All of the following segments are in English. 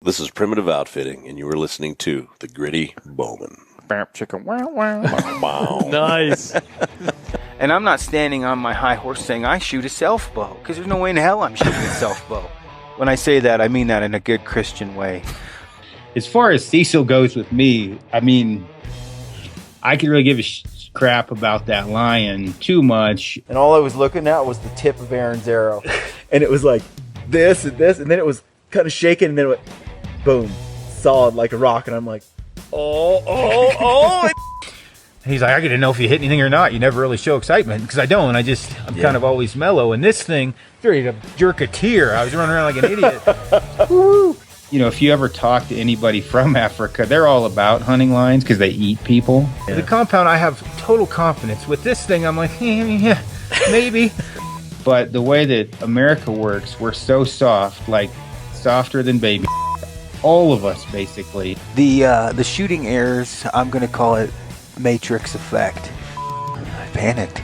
This is Primitive Outfitting, and you are listening to the Gritty Bowmen. Chicken. Wow, wow. Wow. Nice. And I'm not standing on my high horse saying I shoot a self-bow, because there's no way in hell I'm shooting a self-bow. When I say that, I mean that in a good Christian way. As far as Cecil goes with me, I mean, I could really give a crap about that lion too much. And all I was looking at was the tip of Aaron's arrow. And it was like this and this, and then it was kind of shaking, and then it went boom, solid like a rock. And I'm like, oh. He's like, I got to know if you hit anything or not. You never really show excitement, because I don't. I'm kind of always mellow. And this thing, ready to jerk a tear. I was running around like an idiot. Woo! You know, if you ever talk to anybody from Africa, they're all about hunting lions because they eat people. Yeah. The compound, I have total confidence. With this thing, I'm like, yeah, maybe. But the way that America works, we're so soft, like softer than baby. All of us, basically. The shooting errors, I'm going to call it Matrix effect. I panicked.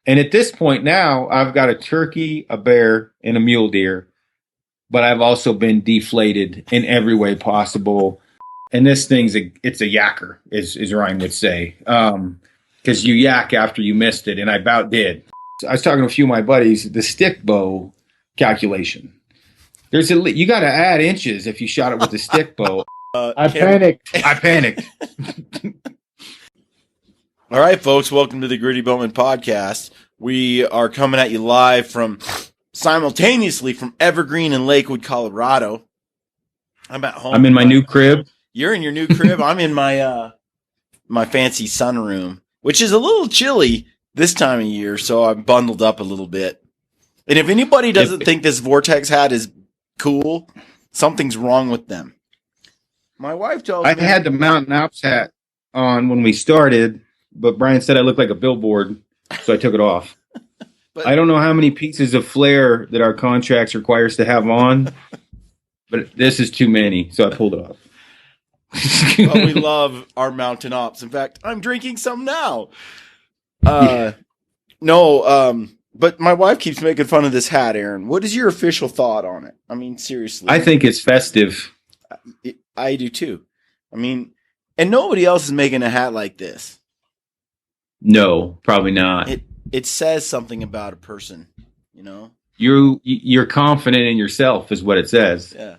And at this point now, I've got a turkey, a bear, and a mule deer. But I've also been deflated in every way possible. And this thing's it's a yacker, as Ryan would say. Because you yak after you missed it, and I about did. I was talking to a few of my buddies, the stick bow calculation. You got to add inches if you shot it with a stick bow. I panicked. All right, folks, welcome to the Gritty Bowmen podcast. We are coming at you live simultaneously from Evergreen and Lakewood, Colorado. I'm at home. I'm in my new crib. You're in your new crib. I'm in my my fancy sunroom, which is a little chilly this time of year, so I'm bundled up a little bit. And if anybody doesn't think this Vortex hat is cool, something's wrong with them. My wife tells me I had the Mountain Alps hat on when we started, but Brian said I looked like a billboard, so I took it off. But I don't know how many pieces of flare that our contracts require us to have on, but this is too many, so I pulled it off. But we love our Mountain Ops. In fact, I'm drinking some now. But my wife keeps making fun of this hat, Aaron. What is your official thought on it? I mean, seriously. I think it's festive. I do too. I mean, and nobody else is making a hat like this. No, probably not. It says something about a person, you know? You're confident in yourself is what it says. Yeah.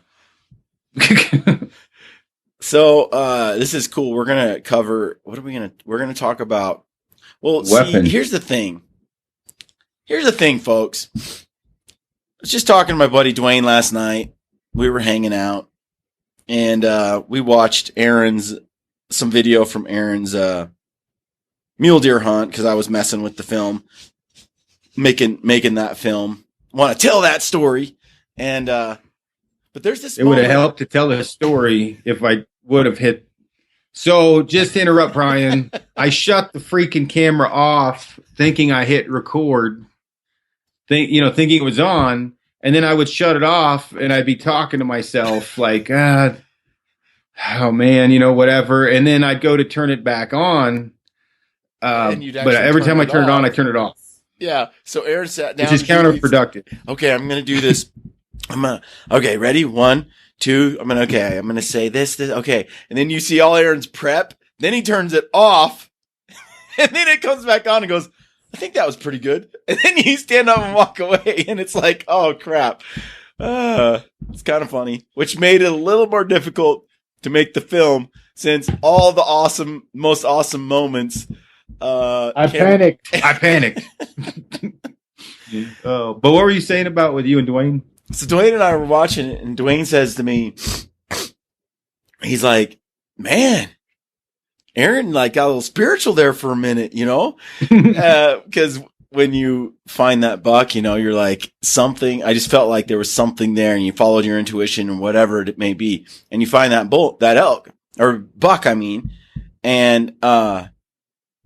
So, this is cool. We're going to cover, we're going to talk about, well, weapons. See, here's the thing, folks. I was just talking to my buddy Dwayne last night. We were hanging out, and we watched some video from Aaron's mule deer hunt, because I was messing with the film, making that film. Want to tell that story, and but there's this. It would have helped to tell the story if I would have hit. So just to interrupt, Brian, I shut the freaking camera off, thinking I hit record, thinking it was on, and then I would shut it off, and I'd be talking to myself like, oh man, whatever, and then I'd go to turn it back on. But every time I turn it on, I turn it off. Yeah. So Aaron sat down. Which is counterproductive. Okay, I'm going to do this. Okay, ready? 1, 2. I'm going to say this. Okay. And then you see all Aaron's prep. Then he turns it off. And then it comes back on and goes, I think that was pretty good. And then you stand up and walk away. And it's like, oh, crap. It's kind of funny. Which made it a little more difficult to make the film, since all the most awesome moments. I panicked. But what were you saying about with you and Dwayne? So Dwayne and I were watching it, and Dwayne says to me, he's like, man, Aaron got a little spiritual there for a minute, because when you find that buck, you're like, something, I just felt like there was something there, and you followed your intuition or whatever it may be, and you find that elk or buck, I mean, and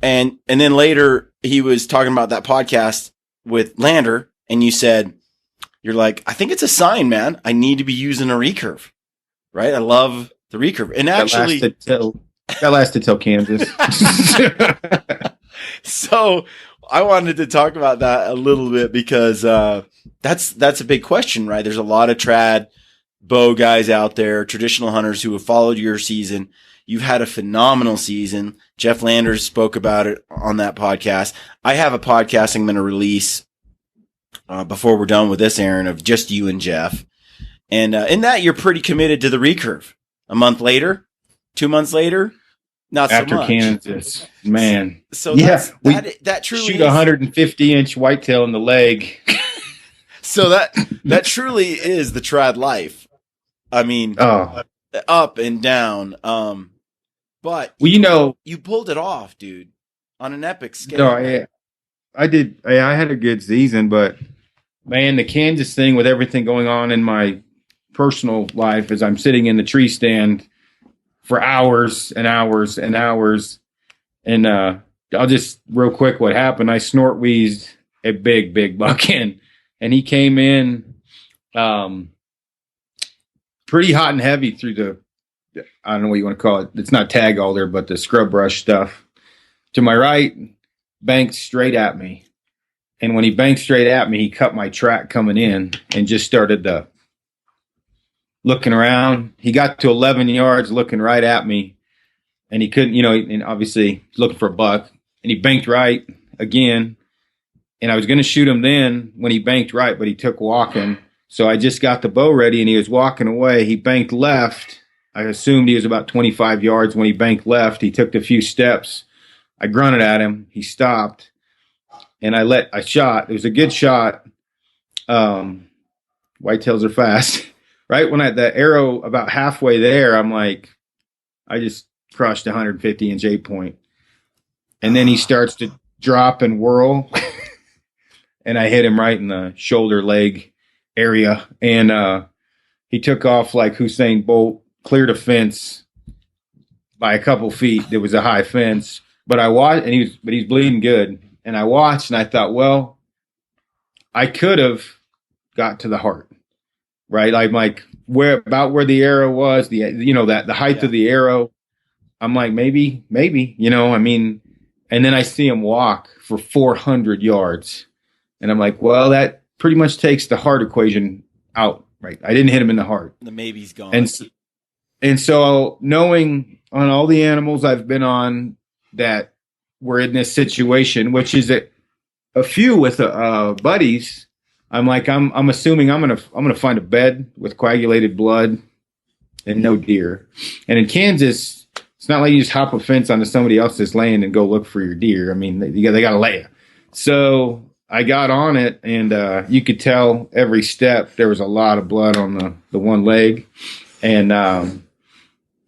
then later he was talking about that podcast with Lander, and you said, you're like, I think it's a sign, man. I need to be using a recurve, right? I love the recurve. And actually that lasted till Kansas. So I wanted to talk about that a little bit because that's a big question, right? There's a lot of trad bow guys out there, traditional hunters who have followed your season. You've had a phenomenal season. Jeff Landers spoke about it on that podcast. I have a podcast I'm going to release before we're done with this, Aaron, of just you and Jeff. And in that, you're pretty committed to the recurve. A month later, 2 months later, not After so much. Kansas, man. So Yeah, that truly shoot is, 150-inch whitetail in the leg. so that truly is the trad life. I mean, up and down. But you pulled it off, dude, on an epic scale. No, I did. I had a good season, but man, the Kansas thing with everything going on in my personal life as I'm sitting in the tree stand for hours and hours and hours. And I'll just real quick what happened. I snort wheezed a big buck in, and he came in pretty hot and heavy through the, I don't know what you want to call it. It's not tag alder, but the scrub brush stuff. To my right, banked straight at me. And when he banked straight at me, he cut my track coming in and just started looking around. He got to 11 yards looking right at me. And he couldn't, and obviously looking for a buck. And he banked right again. And I was going to shoot him then when he banked right, but he took walking. So I just got the bow ready and he was walking away. He banked left. I assumed he was about 25 yards. When he banked left, he took a few steps. I grunted at him. He stopped. And I shot. It was a good shot. Whitetails are fast. Right when the arrow about halfway there, I'm like, I just crushed 150-inch 8-point. And then he starts to drop and whirl. And I hit him right in the shoulder leg area. And he took off like Usain Bolt, cleared a fence by a couple feet. There was a high fence. But I watched, and he's bleeding good. And I watched, and I thought, well, I could have got to the heart, right? I'm like, where the arrow was, the height of the arrow. I'm like, maybe, and then I see him walk for 400 yards, and I'm like, well, that pretty much takes the heart equation out, right? I didn't hit him in the heart. The maybe's gone. And so knowing on all the animals I've been on that we're in this situation, which is a few with buddies. I'm like, I'm assuming I'm gonna find a bed with coagulated blood and no deer. And in Kansas, it's not like you just hop a fence onto somebody else's land and go look for your deer. I mean, they got to lay you. So I got on it, and you could tell every step there was a lot of blood on the one leg. And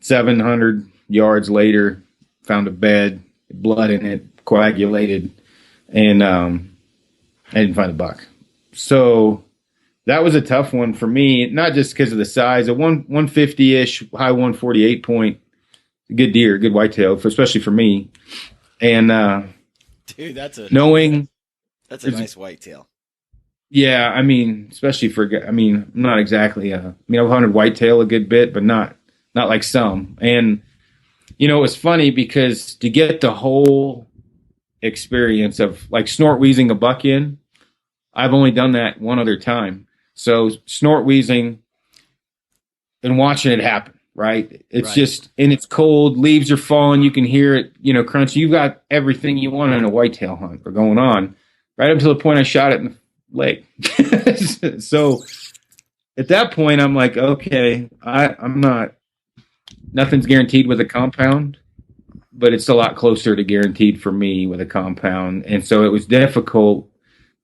700 yards later, found a bed. Blood in it, coagulated, and I didn't find the buck. So that was a tough one for me, not just because of the size. A 150-ish, high 148 point, good deer, good whitetail, especially for me. And dude, that's a nice whitetail. Yeah, I mean, especially not exactly. I've hunted whitetail a good bit, but not like some. And it was funny because to get the whole experience of like snort wheezing a buck in, I've only done that one other time. So snort wheezing and watching it happen, right? It's just, and it's cold, leaves are falling, you can hear it, crunch. You've got everything you want in a whitetail hunt or going on, right up to the point I shot it in the leg. So at that point, I'm like, okay, nothing's guaranteed with a compound, but it's a lot closer to guaranteed for me with a compound. And so it was difficult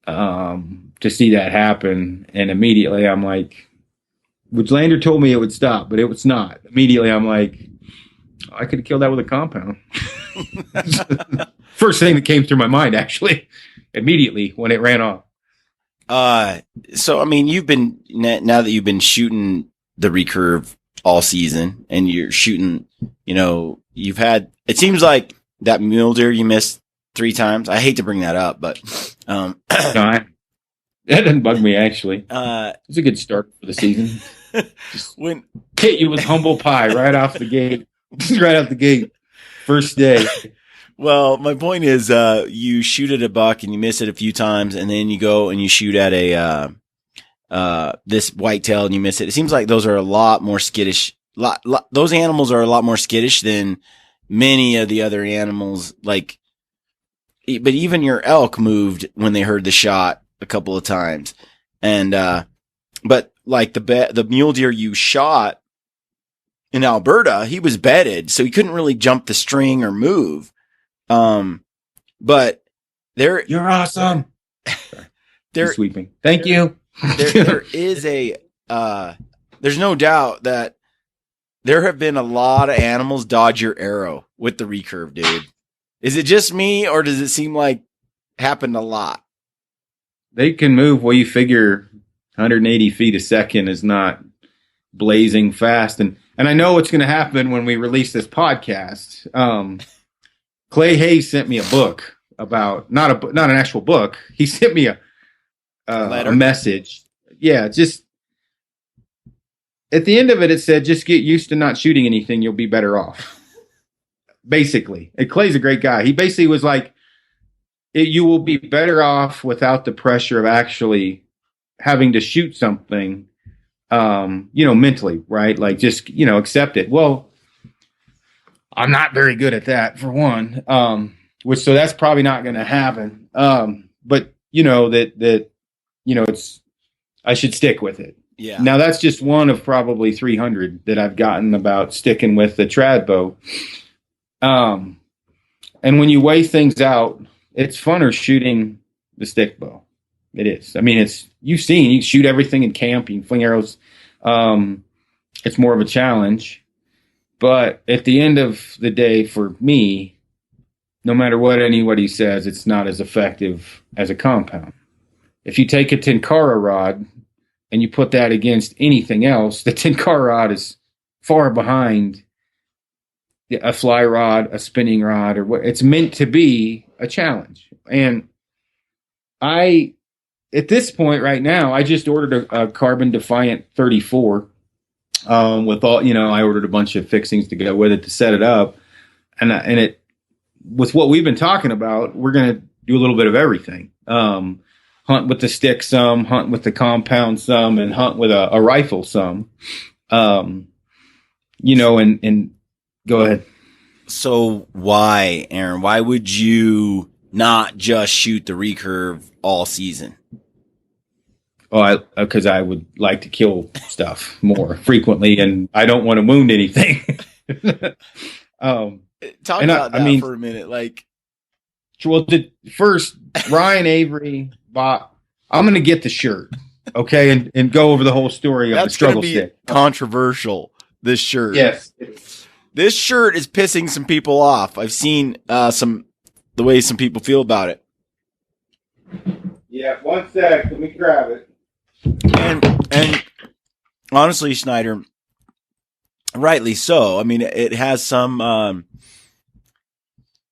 to see that happen. And immediately I'm like, which Lander told me it would stop, but it was not. Immediately I'm like, I could have killed that with a compound. First thing that came through my mind, actually, immediately when it ran off. So, I mean, now that you've been shooting the recurve all season and you're shooting, you've had, it seems like that mule deer you missed 3 times. I hate to bring that up, but, No, that doesn't bug me, actually. It's a good start for the season. Just hit you with humble pie right off the gate. Right out the gate. First day. Well, my point is, you shoot at a buck and you miss it a few times, and then you go and you shoot at a this whitetail and you miss it. It seems like those are a lot more skittish. Those animals are a lot more skittish than many of the other animals. Like, but even your elk moved when they heard the shot a couple of times. And, but like the mule deer you shot in Alberta, he was bedded, so he couldn't really jump the string or move. But You're awesome. There, Sweeping. Thank you. there is there's no doubt that there have been a lot of animals dodge your arrow with the recurve, dude. Is it just me, or does it seem like happened a lot? They can move. Well, you figure 180 feet a second is not blazing fast. And I know what's going to happen when we release this podcast. Clay Hayes sent me a book about, not an actual book. He sent me a message. Yeah, just at the end of it, it said, just get used to not shooting anything. You'll be better off. Basically. And Clay's a great guy. He basically was like, you will be better off without the pressure of actually having to shoot something, mentally, right? Like just, accept it. Well, I'm not very good at that, for one. So that's probably not going to happen. But I should stick with it. Yeah. Now that's just one of probably 300 that I've gotten about sticking with the trad bow. And when you weigh things out, it's funner shooting the stick bow. It is. I mean, you shoot everything in camp, you can fling arrows. It's more of a challenge. But at the end of the day, for me, no matter what anybody says, it's not as effective as a compound. If you take a Tenkara rod and you put that against anything else, the Tenkara rod is far behind a fly rod, a spinning rod, or what. It's meant to be a challenge. And at this point right now, I just ordered a Carbon Defiant 34 with all, I ordered a bunch of fixings to go with it to set it up. And it, with what we've been talking about, we're going to do a little bit of everything. Hunt with the stick some, hunt with the compound some, and hunt with a rifle some. And go ahead. So why, Aaron? Why would you not just shoot the recurve all season? Oh, because I would like to kill stuff more frequently, and I don't want to wound anything. Talk about that for a minute. First, Ryan Avery bought. I'm going to get the shirt, okay, and go over the whole story of the struggle stick. Controversial. This shirt. Yes. This shirt is pissing some people off. I've seen the way some people feel about it. Yeah, one sec. Let me grab it. And honestly, Schneider, rightly so. I mean, it has some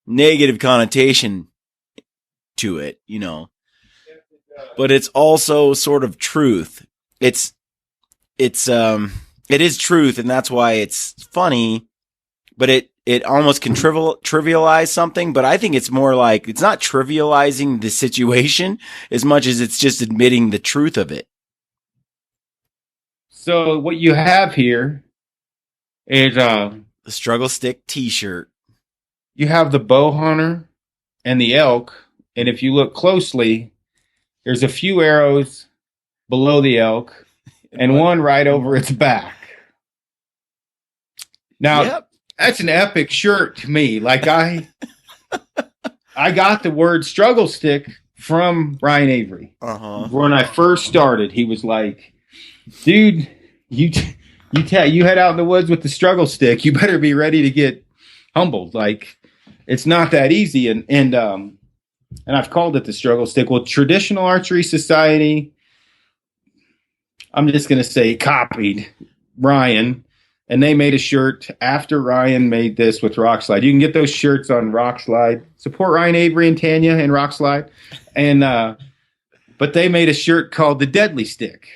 negative connotation to it, but it's also sort of truth. It is truth, and that's why it's funny. But it almost can trivialize something. But I think it's more like it's not trivializing the situation as much as it's just admitting the truth of it. So what you have here is the struggle stick T-shirt. You have the bow hunter and the elk, and if you look closely, there's a few arrows below the elk and one right over its back. Now, That's an epic shirt to me. Like I got the word struggle stick from Ryan Avery. When I first started, he was like, dude, you head out in the woods with the struggle stick, you better be ready to get humbled. Like, it's not that easy. And I've called it the struggle stick. Well, Traditional Archery Society, I'm just going to say, copied Ryan. And they made a shirt after Ryan made this with Rockslide. You can get those shirts on Rockslide. Support Ryan Avery and Tanya and Rockslide. And but they made a shirt called the Deadly Stick.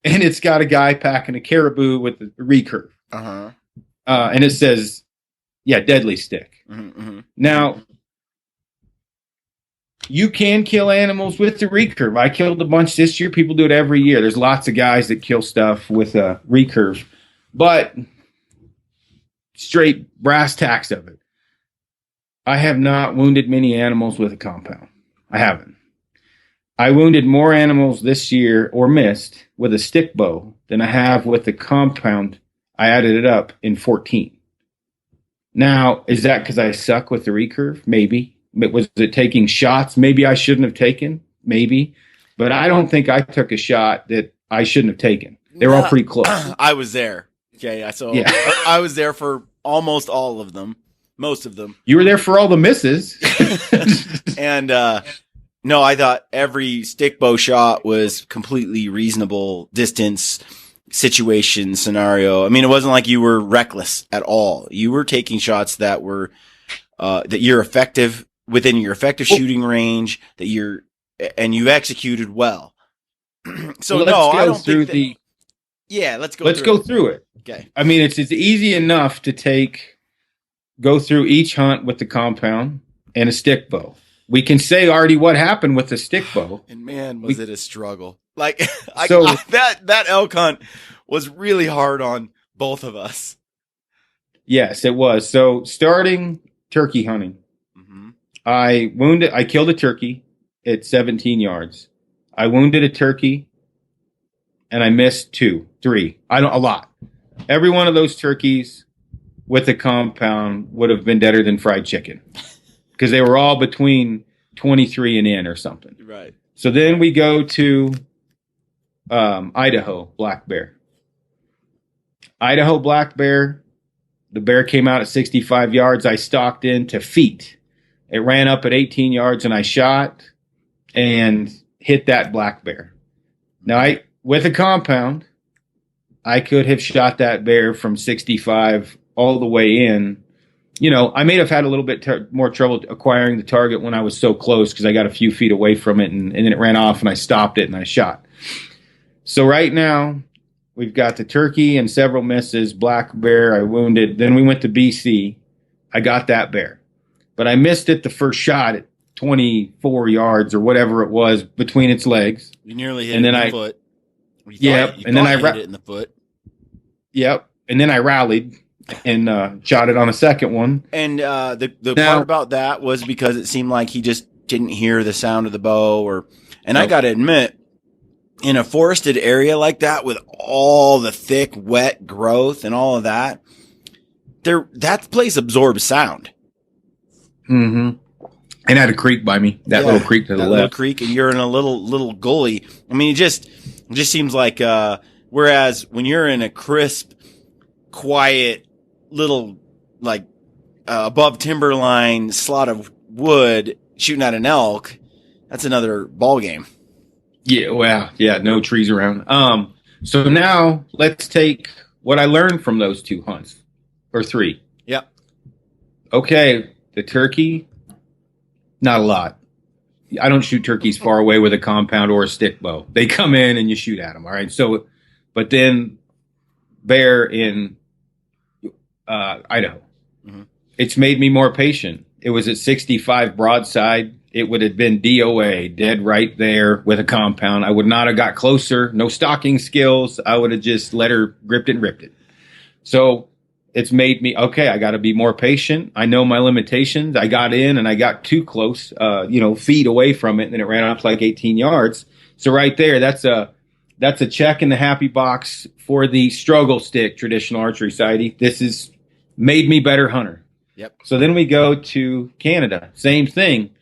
And it's got a guy packing a caribou with a recurve. And it says, Deadly Stick. Now, you can kill animals with the recurve. I killed a bunch this year. People do it every year. There's lots of guys that kill stuff with a recurve. But straight brass tacks of it, I have not wounded many animals with a compound. I haven't. I wounded more animals this year, or missed, with a stick bow than I have with the compound. I added it up in 14. Now, is that because I suck with the recurve? Maybe. Was it taking shots? Maybe I shouldn't have taken. Maybe. But I don't think I took a shot that I shouldn't have taken. They were all pretty close. I was there. Okay, so yeah. I was there for almost all of them. Most of them. You were there for all the misses. And no, I thought every stick bow shot was completely reasonable distance, situation, scenario. I mean, it wasn't like you were reckless at all. You were taking shots that were that you're effective within your effective shooting range, that you executed well. So well, I don't think that, yeah, let's go through it. Okay. I mean, it's easy enough to go through each hunt with the compound and a stick bow. We can say already what happened with the stick bow. And man, was it a struggle. Like that elk hunt was really hard on both of us. Yes, it was. So starting turkey hunting, I killed a turkey at 17 yards. I wounded a turkey and I missed 2, 3. A lot. Every one of those turkeys with a compound would have been deader than fried chicken because they were all between 23 and in or something. Right. So then we go to Idaho black bear. Idaho black bear. The bear came out at 65 yards. I stalked in to feet. It ran up at 18 yards and I shot and hit that black bear. Now, with a compound, I could have shot that bear from 65 all the way in. You know, I may have had a little bit more trouble acquiring the target when I was so close because I got a few feet away from it and then it ran off and I stopped it and I shot. So right now, we've got the turkey and several misses, black bear I wounded. Then we went to BC. I got that bear. But I missed it the first shot at 24 yards or whatever it was between its legs. You nearly hit it in the foot. Yep. And then I hit it in the foot. Yep. And then I rallied and shot it on a second one. And the part about that was because it seemed like he just didn't hear the sound of the bow I got to admit, in a forested area like that with all the thick, wet growth and all of that, that place absorbs sound. Mm-hmm. And had a creek by me. Little creek to the left. Little creek, and you're in a little gully. I mean, it just seems like whereas when you're in a crisp, quiet little above timberline slot of wood shooting at an elk, that's another ball game. Yeah, well, yeah, no trees around. So now let's take what I learned from those 2 hunts or 3. Yep. Okay, the turkey, not a lot. I don't shoot turkeys far away with a compound or a stick bow. They come in and you shoot at them. All right. So, but then bear in Idaho, it's made me more patient. It was at 65 broadside. It would have been DOA, dead right there with a compound. I would not have got closer. No stalking skills. I would have just let her gripped it and ripped it. So it's made me, okay, I got to be more patient. I know my limitations. I got in and I got too close, feet away from it, and then it ran off like 18 yards. So right there, that's a check in the happy box for the struggle stick traditional archery society. This has made me better hunter. Yep. So then we go to Canada. Same thing.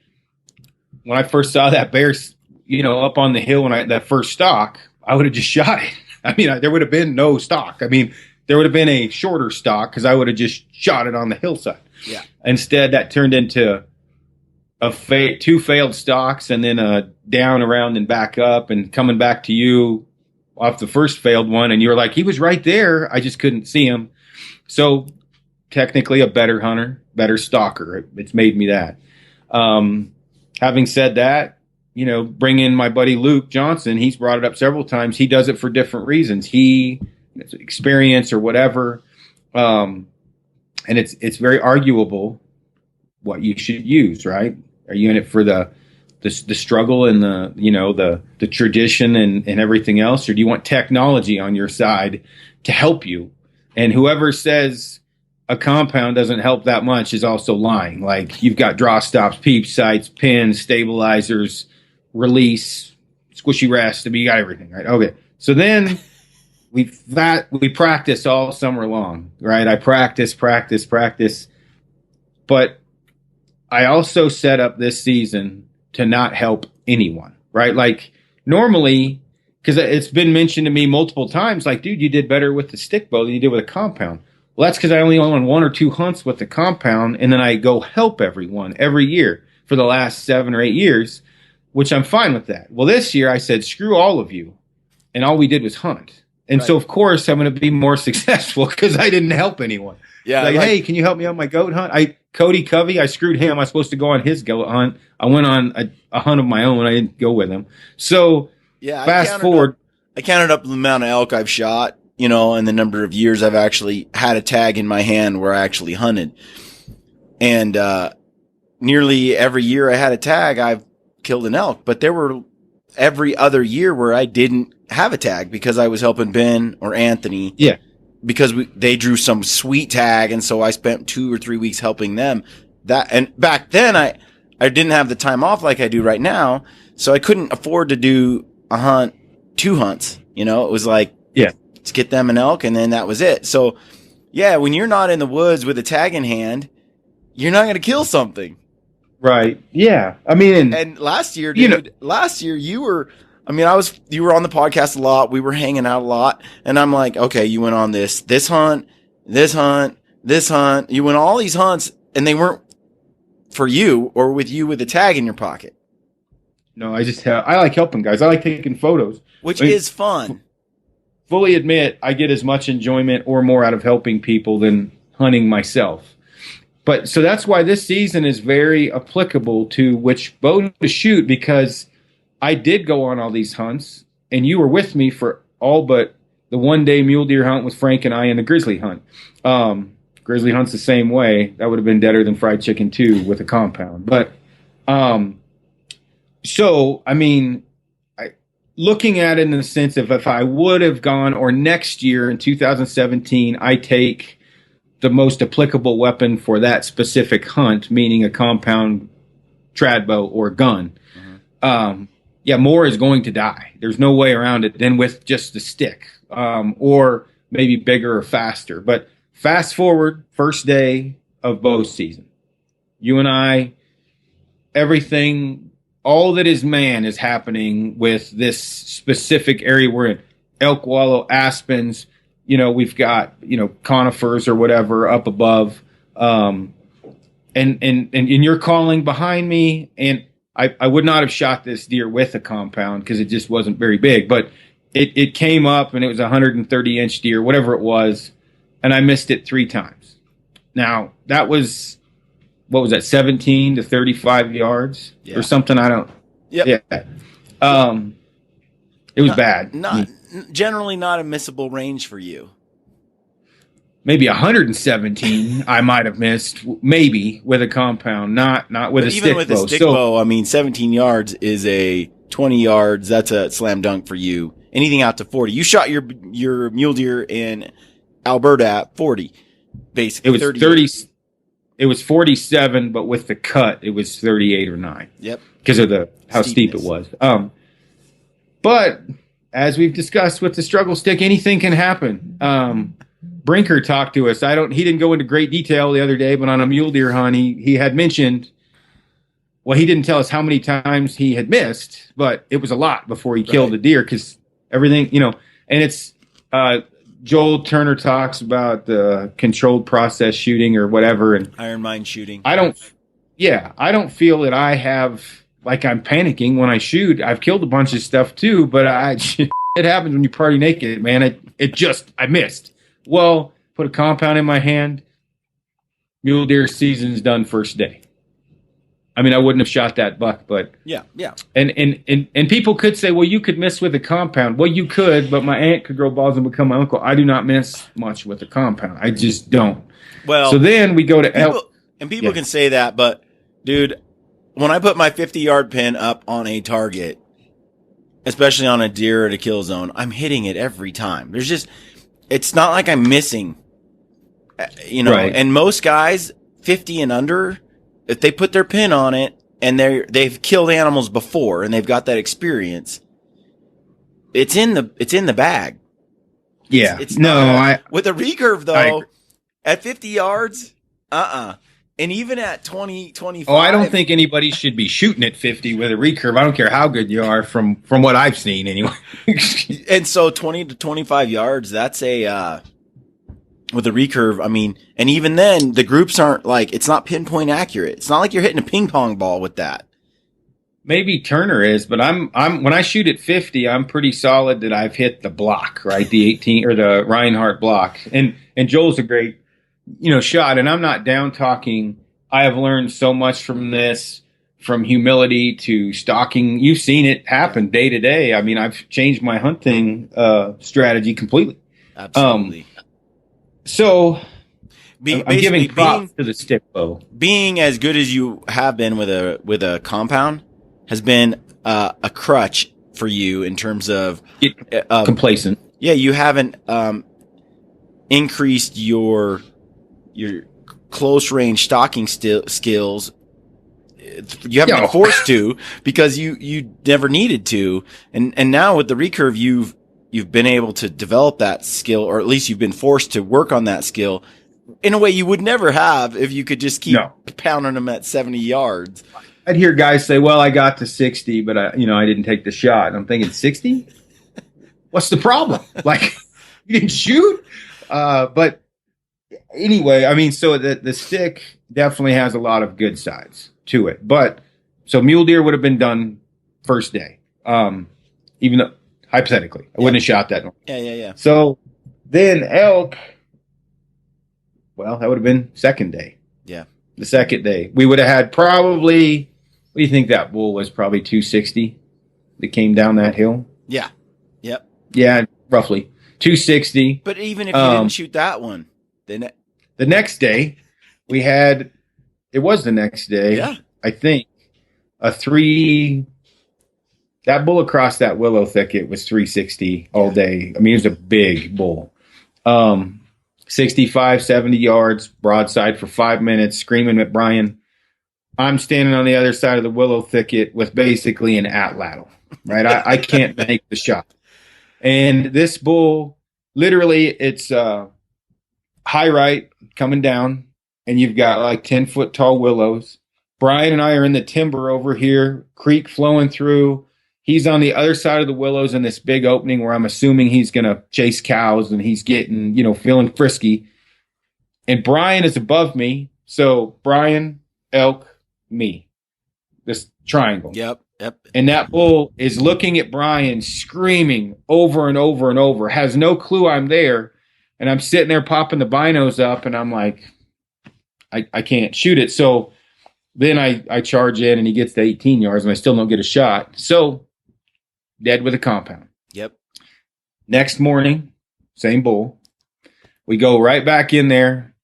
When I first saw that bear, up on the hill that first stalk, I would have just shot it. I mean, there would have been no stalk. I mean, there would have been a shorter stalk because I would have just shot it on the hillside. Yeah. Instead, that turned into 2 failed stalks and then a down, around, and back up and coming back to you off the first failed one. And you were like, he was right there. I just couldn't see him. So technically a better hunter, better stalker. It's made me that. Having said that, bring in my buddy Luke Johnson. He's brought it up several times. He does it for different reasons. Experience or whatever. And it's very arguable what you should use, right? Are you in it for the the struggle and the tradition and everything else, or do you want technology on your side to help you? And whoever says a compound doesn't help that much is also lying. Like, you've got draw stops, peep sights, pins, stabilizers, release, squishy rest. I mean, you got everything, right? Okay. So then we practice all summer long, right? I practice. But I also set up this season to not help anyone, right? Like, normally, because it's been mentioned to me multiple times, like, dude, you did better with the stick bow than you did with a compound. Well, that's because I only won 1 or 2 hunts with the compound, and then I go help everyone every year for the last 7 or 8 years, which I'm fine with that. Well, this year I said, screw all of you, and all we did was hunt. And so, of course, I'm going to be more successful because I didn't help anyone. Yeah. Like, hey, can you help me on my goat hunt? Cody Covey, I screwed him. I was supposed to go on his goat hunt. I went on a hunt of my own. I didn't go with him. So, yeah, fast forward. I counted up the amount of elk I've shot, and the number of years I've actually had a tag in my hand where I actually hunted. And nearly every year I had a tag, I've killed an elk. But there were every other year where I didn't have a tag because I was helping Ben or Anthony. Yeah. Because they drew some sweet tag, and so I spent 2 or 3 weeks helping them. And back then I didn't have the time off like I do right now, so I couldn't afford to do a hunt, 2 hunts. It was like, yeah, let's get them an elk, and then that was it. So, yeah, when you're not in the woods with a tag in hand, you're not going to kill something. Right. Yeah. I mean, and last year, dude, you were on the podcast a lot. We were hanging out a lot, and I'm like, okay, you went on this hunt. You went all these hunts, and they weren't for you or with you with a tag in your pocket. No, I like helping guys. I like taking photos, which is fun. Fully admit, I get as much enjoyment or more out of helping people than hunting myself. But so that's why this season is very applicable to which bow to shoot, because I did go on all these hunts, and you were with me for all but the 1-day mule deer hunt with Frank and I and the grizzly hunt. Grizzly hunt's the same way. That would have been deader than fried chicken too with a compound. But so, I mean, looking at it in the sense of if I would have gone, or next year in 2017, I take the most applicable weapon for that specific hunt, meaning a compound trad bow or gun. Mm-hmm. Yeah, more is going to die. There's no way around it than with just the stick, or maybe bigger or faster. But fast forward, first day of bow season. You and I, everything, all that is man is happening with this specific area we're in. Elk wallow, aspens, we've got, conifers or whatever up above. And you're calling behind me, and I would not have shot this deer with a compound because it just wasn't very big, but it came up and it was a 130-inch deer, whatever it was, and I missed it 3 times. Now, that was, what was that, 17 to 35 yards or something? I don't. Yep. Yeah. It was bad. Generally not a missable range for you. Maybe 117 I might have missed, maybe with a compound, not with a stick bow. Even with a stick bow, 17 yards is a 20 yards. That's a slam dunk for you. Anything out to 40. You shot your mule deer in Alberta at 40, basically. It was 30. It was 47, but with the cut, it was 38 or 9. Yep. Because of how steep it was. But as we've discussed with the struggle stick, anything can happen. Brinker talked to us. He didn't go into great detail the other day, but on a mule deer hunt, he had mentioned, well, he didn't tell us how many times he had missed, but it was a lot before he killed the deer, because everything, and it's, Joel Turner talks about the controlled process shooting or whatever. And iron mine shooting. I don't feel that I have, like, I'm panicking when I shoot. I've killed a bunch of stuff too, but it happens when you party naked, man. I missed. Well, put a compound in my hand. Mule deer season's done first day. I mean, I wouldn't have shot that buck, but yeah. And people could say, well, you could miss with a compound. Well, you could, but my aunt could grow balls and become my uncle. I do not miss much with a compound. I just don't. Well, so then we go to elk. And people can say that, but dude, when I put my 50-yard pin up on a target, especially on a deer at a kill zone, I'm hitting it every time. It's not like I'm missing, Right. and most guys 50 and under, if they put their pin on it and they've killed animals before and they've got that experience, it's in the bag. Yeah. It's no, not with a recurve I though, agree. at 50 yards, and even at 20, 25. Oh, I don't think anybody should be shooting at 50 with a recurve. I don't care how good you are from what I've seen anyway. And so 20 to 25 yards, that's with a recurve. I mean, and even then the groups aren't like, it's not pinpoint accurate. It's not like you're hitting a ping pong ball with that. Maybe Turner is, but I'm when I shoot at 50, I'm pretty solid that I've hit the block, right? The 18 or the Reinhardt block. And Joel's a great, shot. And I'm not down talking. I have learned so much from this, from humility to stalking. You've seen it happen day to day. I mean, I've changed my hunting strategy completely. Absolutely. So I'm giving props being, to the stick bow. being as good as you have been with a compound has been a crutch for you in terms of Complacent. Yeah, you haven't increased your close range stalking skills. You haven't been forced to, because you never needed to, and now with the recurve you've been able to develop that skill, or at least you've been forced to work on that skill in a way you would never have if you could just keep pounding them at 70 yards. I'd hear guys say, "Well, I got to 60, but I didn't take the shot." And I'm thinking, 60? What's the problem? Like, you didn't shoot? But anyway, I mean, so the stick definitely has a lot of good sides to it. But so mule deer would have been done first day, even though hypothetically I wouldn't have shot that one. Yeah. So then elk, well, that would have been second day. Yeah. The second day, we would have had probably, what do you think that bull was? Probably 260 that came down that hill. Yeah. Yep. Yeah, roughly 260. But even if you didn't shoot that one, then the next day we had, it was the next day. Yeah. I think that bull across that willow thicket was 360 all day. I mean, it was a big bull. 65, 70 yards, broadside for 5 minutes, screaming at Brian. I'm standing on the other side of the willow thicket with basically an atlatl, right? I can't make the shot. And this bull, literally, it's high right coming down, and you've got like 10-foot tall willows. Brian and I are in the timber over here, creek flowing through. He's on the other side of the willows in this big opening where I'm assuming he's going to chase cows, and he's getting, feeling frisky. And Brian is above me. So Brian, elk, me, this triangle. Yep. And that bull is looking at Brian, screaming over and over and over, has no clue I'm there. And I'm sitting there popping the binos up, and I'm like, I can't shoot it. So then I charge in, and he gets to 18 yards, and I still don't get a shot. So dead with a compound. Yep. Next morning, same bull. We go right back in there.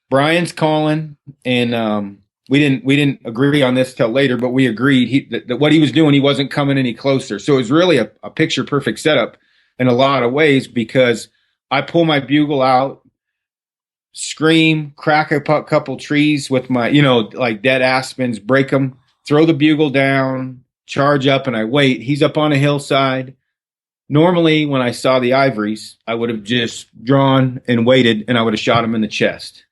Brian's calling, and we didn't agree on this till later, but we agreed that what he was doing, he wasn't coming any closer. So it was really a picture perfect setup in a lot of ways, because I pull my bugle out, scream, crack a couple trees with my, like dead aspens, break them, throw the bugle down, charge up, and I wait. He's up on a hillside. Normally, when I saw the ivories, I would have just drawn and waited, and I would have shot him in the chest,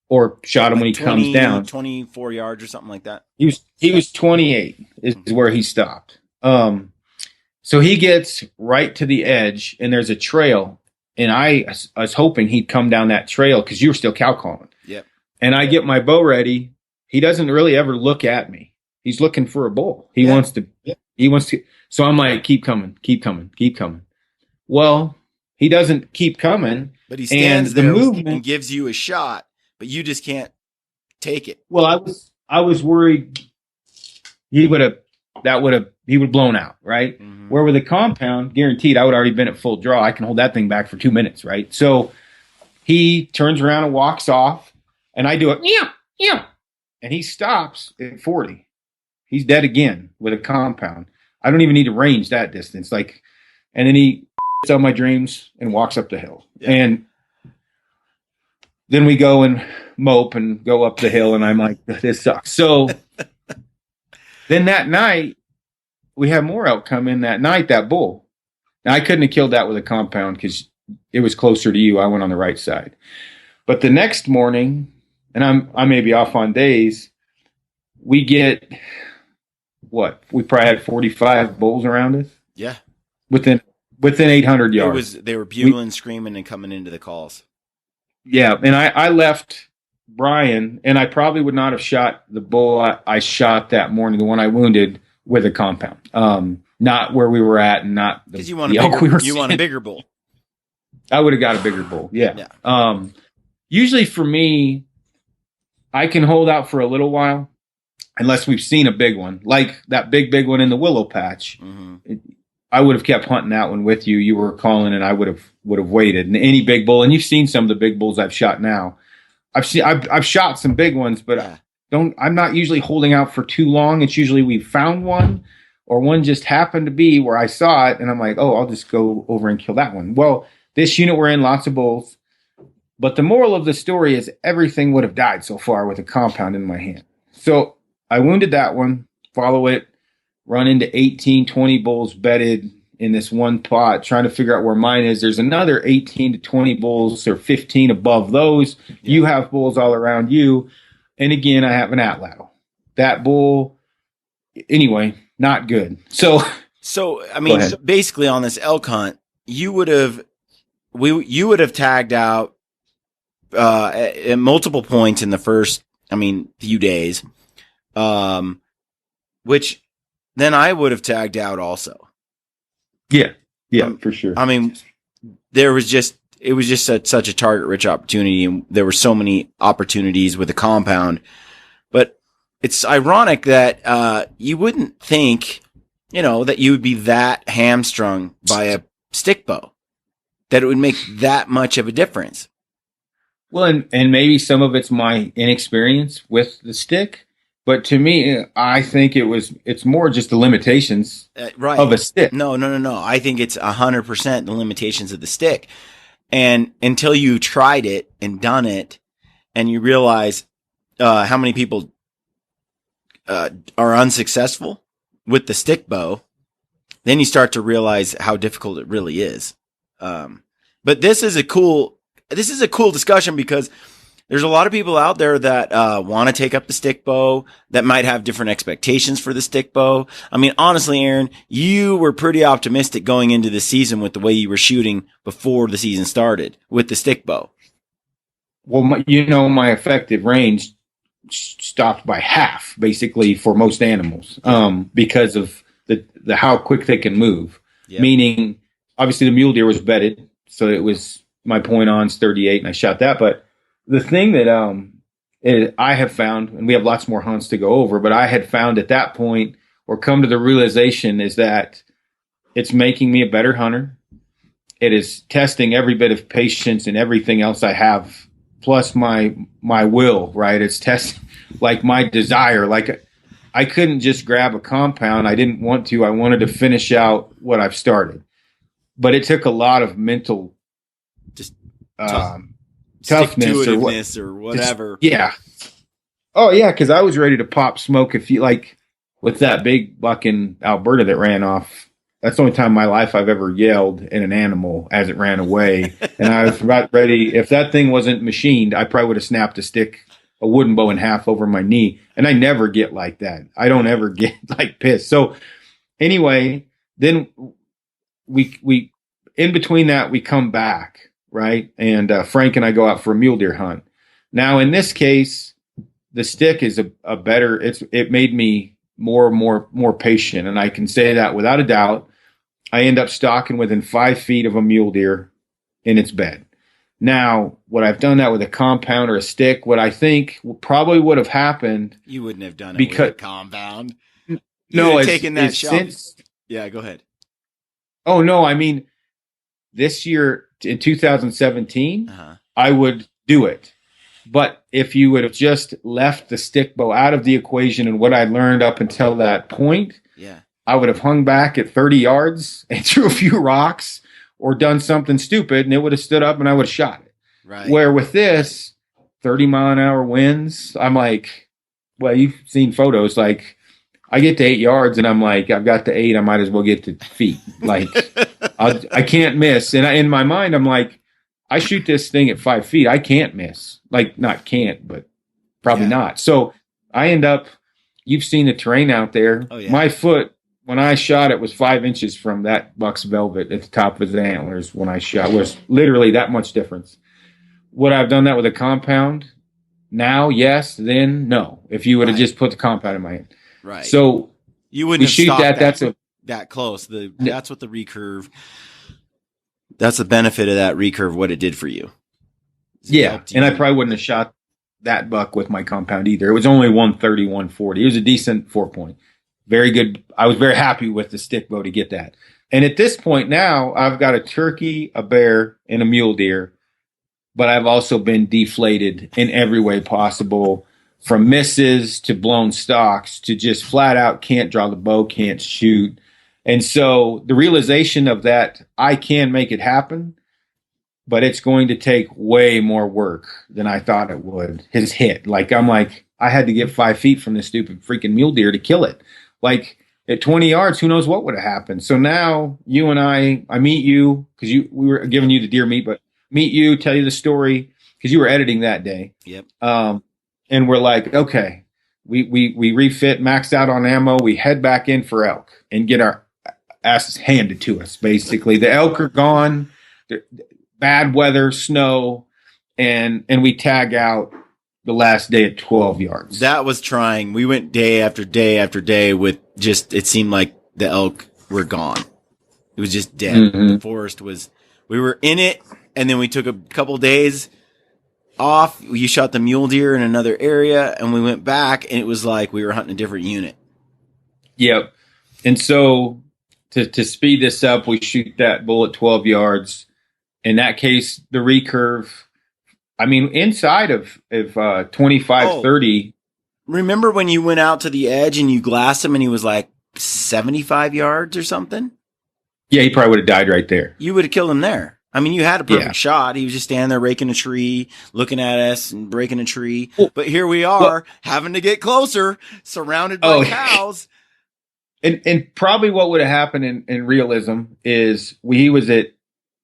or shot him when he comes down. 24 yards or something like that. He was 28 is where he stopped. So he gets right to the edge, and there's a trail, and I was hoping he'd come down that trail because you were still cow calling. Yep. And I get my bow ready. He doesn't really ever look at me. He's looking for a bull. He wants to. So I'm like, keep coming. Well, he doesn't keep coming. But he stands there movement and gives you a shot, but you just can't take it. Well, I was worried he would have blown out, right? Mm-hmm. Where with a compound, guaranteed, I would already been at full draw. I can hold that thing back for 2 minutes, right? So he turns around and walks off, and I do it, yeah, and he stops at 40. He's dead again with a compound. I don't even need to range that distance. Like, and then he out my dreams and walks up the hill. Yeah. And then we go and mope and go up the hill, and I'm like, this sucks. So then that night, we had more elk come in that night, that bull. Now, I couldn't have killed that with a compound because it was closer to you. I went on the right side. But the next morning, and I may be off on days, we get, what? We probably had 45 bulls around us. Yeah. Within 800 yards. They were bugling, screaming, and coming into the calls. Yeah, and I left Brian, and I probably would not have shot the bull I shot that morning, the one I wounded, with a compound. Not where we were at, and not because you want a bigger bull. I would have got a bigger bull. Yeah. Usually for me, I can hold out for a little while, unless we've seen a big one, like that big one in the willow patch. Mm-hmm. I would have kept hunting that one with you. You were calling, and I would have waited. And any big bull, and you've seen some of the big bulls I've shot now. I've shot some big ones, but I'm not usually holding out for too long. It's usually we found one, or one just happened to be where I saw it, and I'm like, oh, I'll just go over and kill that one. Well, this unit we're in, lots of bulls. But the moral of the story is everything would have died so far with a compound in my hand. So I wounded that one, follow it, run into 18, 20 bulls bedded in this one pot, trying to figure out where mine is. There's another 18 to 20 bulls or 15 above those. Yeah. You have bulls all around you. And again, I have an atlatl. That bull, anyway, not good. So I mean, basically on this elk hunt, you would have tagged out at multiple points in the first, few days, which then I would have tagged out also. Yeah, for sure. It was just such a target-rich opportunity, and there were so many opportunities with the compound. But it's ironic that you wouldn't think, that you would be that hamstrung by a stick bow, that it would make that much of a difference. Well, and maybe some of it's my inexperience with the stick. But to me, I think it's more just the limitations of a stick. No. I think it's 100% the limitations of the stick. And until you tried it and done it, and you realize how many people are unsuccessful with the stick bow, then you start to realize how difficult it really is. But this is a cool discussion because there's a lot of people out there that want to take up the stick bow, that might have different expectations for the stick bow. Honestly, Aaron, you were pretty optimistic going into the season with the way you were shooting before the season started with the stick bow. Well, my effective range stopped by half, basically, for most animals, because of the how quick they can move. Yep. Meaning, obviously, the mule deer was bedded, so it was my point on's 38, and I shot that, but the thing that I have found, and we have lots more hunts to go over, but I had found at that point, or come to the realization, is that it's making me a better hunter. It is testing every bit of patience and everything else I have, plus my will, right? It's testing like my desire. Like I couldn't just grab a compound. I didn't want to. I wanted to finish out what I've started. But it took a lot of mental toughness or whatever. Yeah. Oh yeah, because I was ready to pop smoke if you like with that big buck in Alberta that ran off. That's the only time in my life I've ever yelled at an animal as it ran away. And I was about ready. If that thing wasn't machined, I probably would have snapped a wooden bow in half over my knee. And I never get like that. I don't ever get like pissed. So anyway, then we in between that, we come back. Right. And Frank and I go out for a mule deer hunt. Now, in this case, the stick is a better, it made me more patient. And I can say that without a doubt. I end up stalking within 5 feet of a mule deer in its bed. Now, would I've done that with a compound or a stick? What I think probably would have happened. You wouldn't have done it with a compound. No, it's taken that shot. Yeah, go ahead. Oh, no. This year in 2017, I would do it. But if you would have just left the stick bow out of the equation and what I learned up until that point, Yeah. I would have hung back at 30 yards and threw a few rocks or done something stupid, and it would have stood up and I would have shot it. Right. Where with this 30-mile-an-hour winds, I'm like, well, you've seen photos. Like, I get to 8 yards and I'm like, I've got to 8. I might as well get to feet. Like, I can't miss. And in my mind, I'm like, I shoot this thing at 5 feet. I can't miss. Like, not can't, but probably not. So I end up, you've seen the terrain out there. Oh, yeah. My foot, when I shot it, was 5 inches from that buck's velvet at the top of his antlers when I shot. Was literally that much difference. Would I have done that with a compound? Now, yes. Then, no. If you would have just put the compound in my hand. Right. So you wouldn't we have shoot stopped that. That close. That's what the recurve. That's the benefit of that recurve. What it did for you. Yeah, and I probably wouldn't have shot that buck with my compound either. It was only 130, 140. It was a decent 4-point. Very good. I was very happy with the stick bow to get that. And at this point now, I've got a turkey, a bear, and a mule deer. But I've also been deflated in every way possible, from misses to blown stocks to just flat out can't draw the bow, can't shoot. And so the realization of that, I can make it happen, but it's going to take way more work than I thought it would. His hit. Like, I'm like, I had to get 5 feet from this stupid freaking mule deer to kill it. Like, at 20 yards, who knows what would have happened. So now you and I meet you, because we were giving you the deer meat, but meet you, tell you the story, because you were editing that day. Yep. And we're like, okay, we refit, max out on ammo. We head back in for elk and get our asses handed to us. Basically, the elk are gone, bad weather, snow, and we tag out the last day at 12 yards. That was trying. We went day after day after day with just, it seemed like the elk were gone. It was just dead. Mm-hmm. The forest was, we were in it, and then we took a couple days off. You shot the mule deer in another area, and we went back, and it was like we were hunting a different unit. Yep. And so to speed this up, we shoot that bull at 12 yards. In that case, the recurve, I mean, inside of 25, 30. Remember when you went out to the edge and you glassed him and he was like 75 yards or something? Yeah, he probably would have died right there. You would have killed him there. I mean, you had a perfect shot. He was just standing there raking a tree, looking at us and breaking a tree. But here we are having to get closer, surrounded by cows. And probably what would have happened in realism is he was at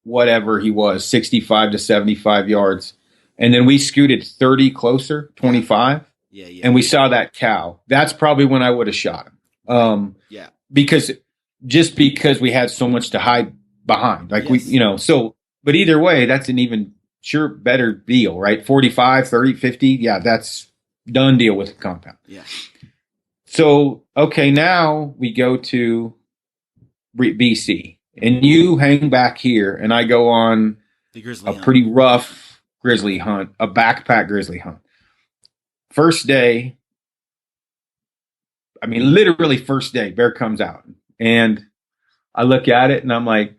whatever he was, 65 to 75 yards. And then we scooted 30 closer, 25. Yeah. And we saw that cow. That's probably when I would have shot him. Because we had so much to hide behind. Like but either way, that's an even better deal, right? 45, 30, 50. Yeah, that's done deal with the compound. Yeah. So, okay, now we go to BC, and you hang back here, and I go on a pretty rough grizzly hunt, a backpack grizzly hunt. First day, I mean, literally first day, bear comes out, and I look at it, and I'm like,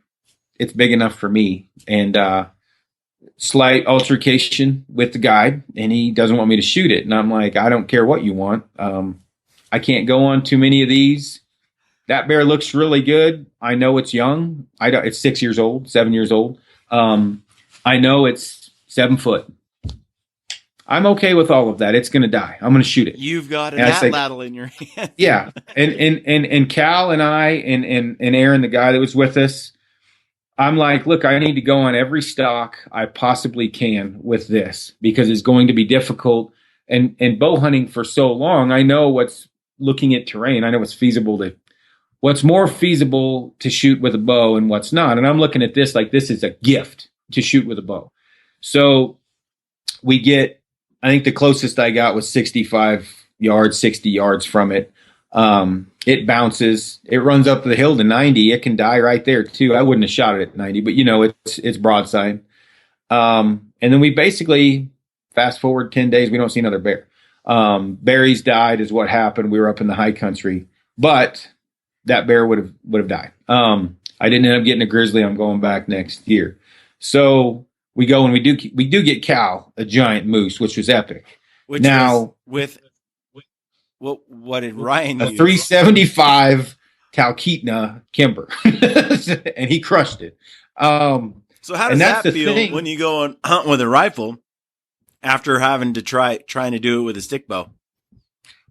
it's big enough for me. And slight altercation with the guide, and he doesn't want me to shoot it. And I'm like, I don't care what you want. I can't go on too many of these. That bear looks really good. I know it's young. It's 7 years old. I know it's 7 foot. I'm okay with all of that. It's going to die. I'm going to shoot it. You've got an atlatl in your hand. Yeah. And Cal and I and Aaron, the guy that was with us, I'm like, look, I need to go on every stock I possibly can with this because it's going to be difficult. And bow hunting for so long, I know looking at terrain, I know what's more feasible to shoot with a bow and what's not. And I'm looking at this like this is a gift to shoot with a bow. So I think the closest I got was 65 yards, 60 yards from it. It bounces. It runs up the hill to 90. It can die right there too. I wouldn't have shot it at 90, but it's broadside. And then we basically fast forward 10 days. We don't see another bear. Berries died is what happened. We were up in the high country, but that bear would have died. I didn't end up getting a grizzly. I'm going back next year. So we go and we do get Cal, a giant moose, which was epic. Which now was with what did Ryan a use? 375 Talkeetna Kimber, and he crushed it. So how does that feel when you go and hunt with a rifle after having to trying to do it with a stick bow?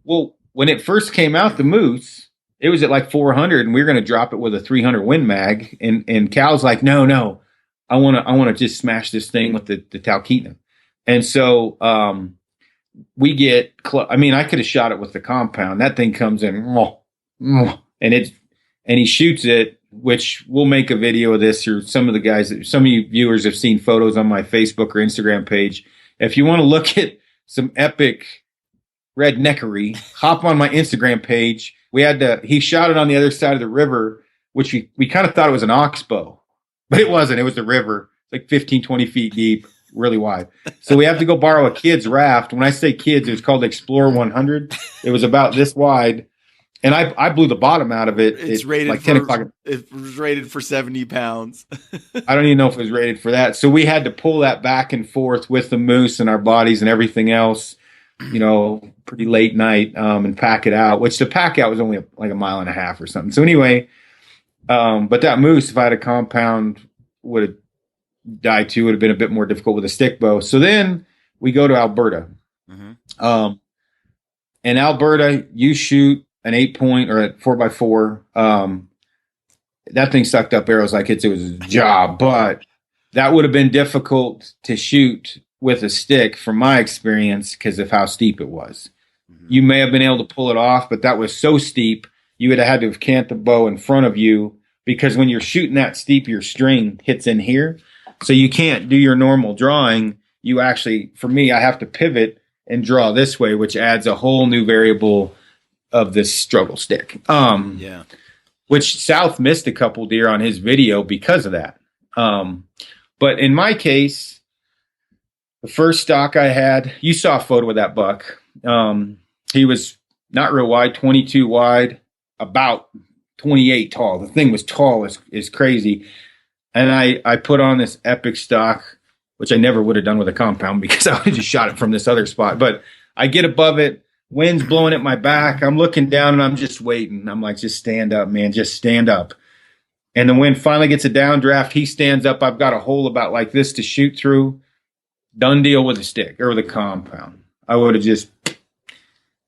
Well, when it first came out, the moose, it was at like 400, and we were going to drop it with a 300 Win Mag, and Cal's like, no, I want to just smash this thing with the Talkeetna, and so we get. I could have shot it with the compound. That thing comes in, and he shoots it. Which we'll make a video of this, or some of you viewers have seen photos on my Facebook or Instagram page. If you want to look at some epic redneckery, hop on my Instagram page. He shot it on the other side of the river, which we kind of thought it was an oxbow, but it wasn't. It was the river, like 15, 20 feet deep, really wide. So we have to go borrow a kid's raft. When I say kids, it was called Explorer 100. It was about this wide. And I blew the bottom out of it. It's rated like 10 o'clock. It was rated for 70 pounds. I don't even know if it was rated for that. So we had to pull that back and forth with the moose and our bodies and everything else, pretty late night, and pack it out, which the pack out was only like a mile and a half or something. So anyway, but that moose, if I had a compound, would have died too. Would have been a bit more difficult with a stick bow. So then we go to Alberta. Mm-hmm. In Alberta, you shoot an 8-point or a 4x4. That thing sucked up arrows like it was a job, but that would have been difficult to shoot with a stick from my experience because of how steep it was. Mm-hmm. You may have been able to pull it off, but that was so steep, you would have had to have canted the bow in front of you because when you're shooting that steep, your string hits in here. So you can't do your normal drawing. You actually, for me, I have to pivot and draw this way, which adds a whole new variable of this struggle stick. Which South missed a couple deer on his video because of that. But in my case, the first stock I had, you saw a photo of that buck. He was not real wide, 22 wide, about 28 tall. The thing was tall as crazy. And I put on this epic stock, which I never would have done with a compound because I would have just shot it from this other spot. But I get above it. Wind's blowing at my back. I'm looking down and I'm just waiting. I'm like, just stand up, man. Just stand up. And the wind finally gets a downdraft. He stands up. I've got a hole about like this to shoot through. Done deal with the stick or the compound. I would have just,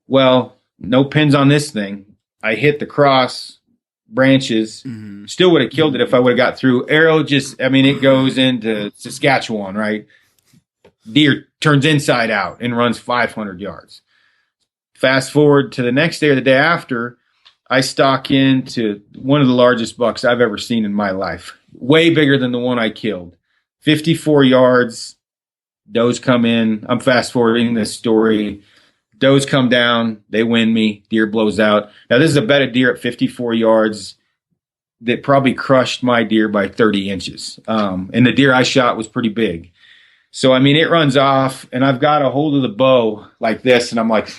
no pins on this thing. I hit the cross branches. Mm-hmm. Still would have killed it if I would have got through. Arrow it goes into Saskatchewan, right? Deer turns inside out and runs 500 yards. Fast forward to the next day or the day after, I stalk into one of the largest bucks I've ever seen in my life. Way bigger than the one I killed. 54 yards. Does come in. I'm fast forwarding this story. Does come down. They win me. Deer blows out. Now, this is a bedded deer at 54 yards that probably crushed my deer by 30 inches. And the deer I shot was pretty big. So, it runs off, and I've got a hold of the bow like this, and I'm like,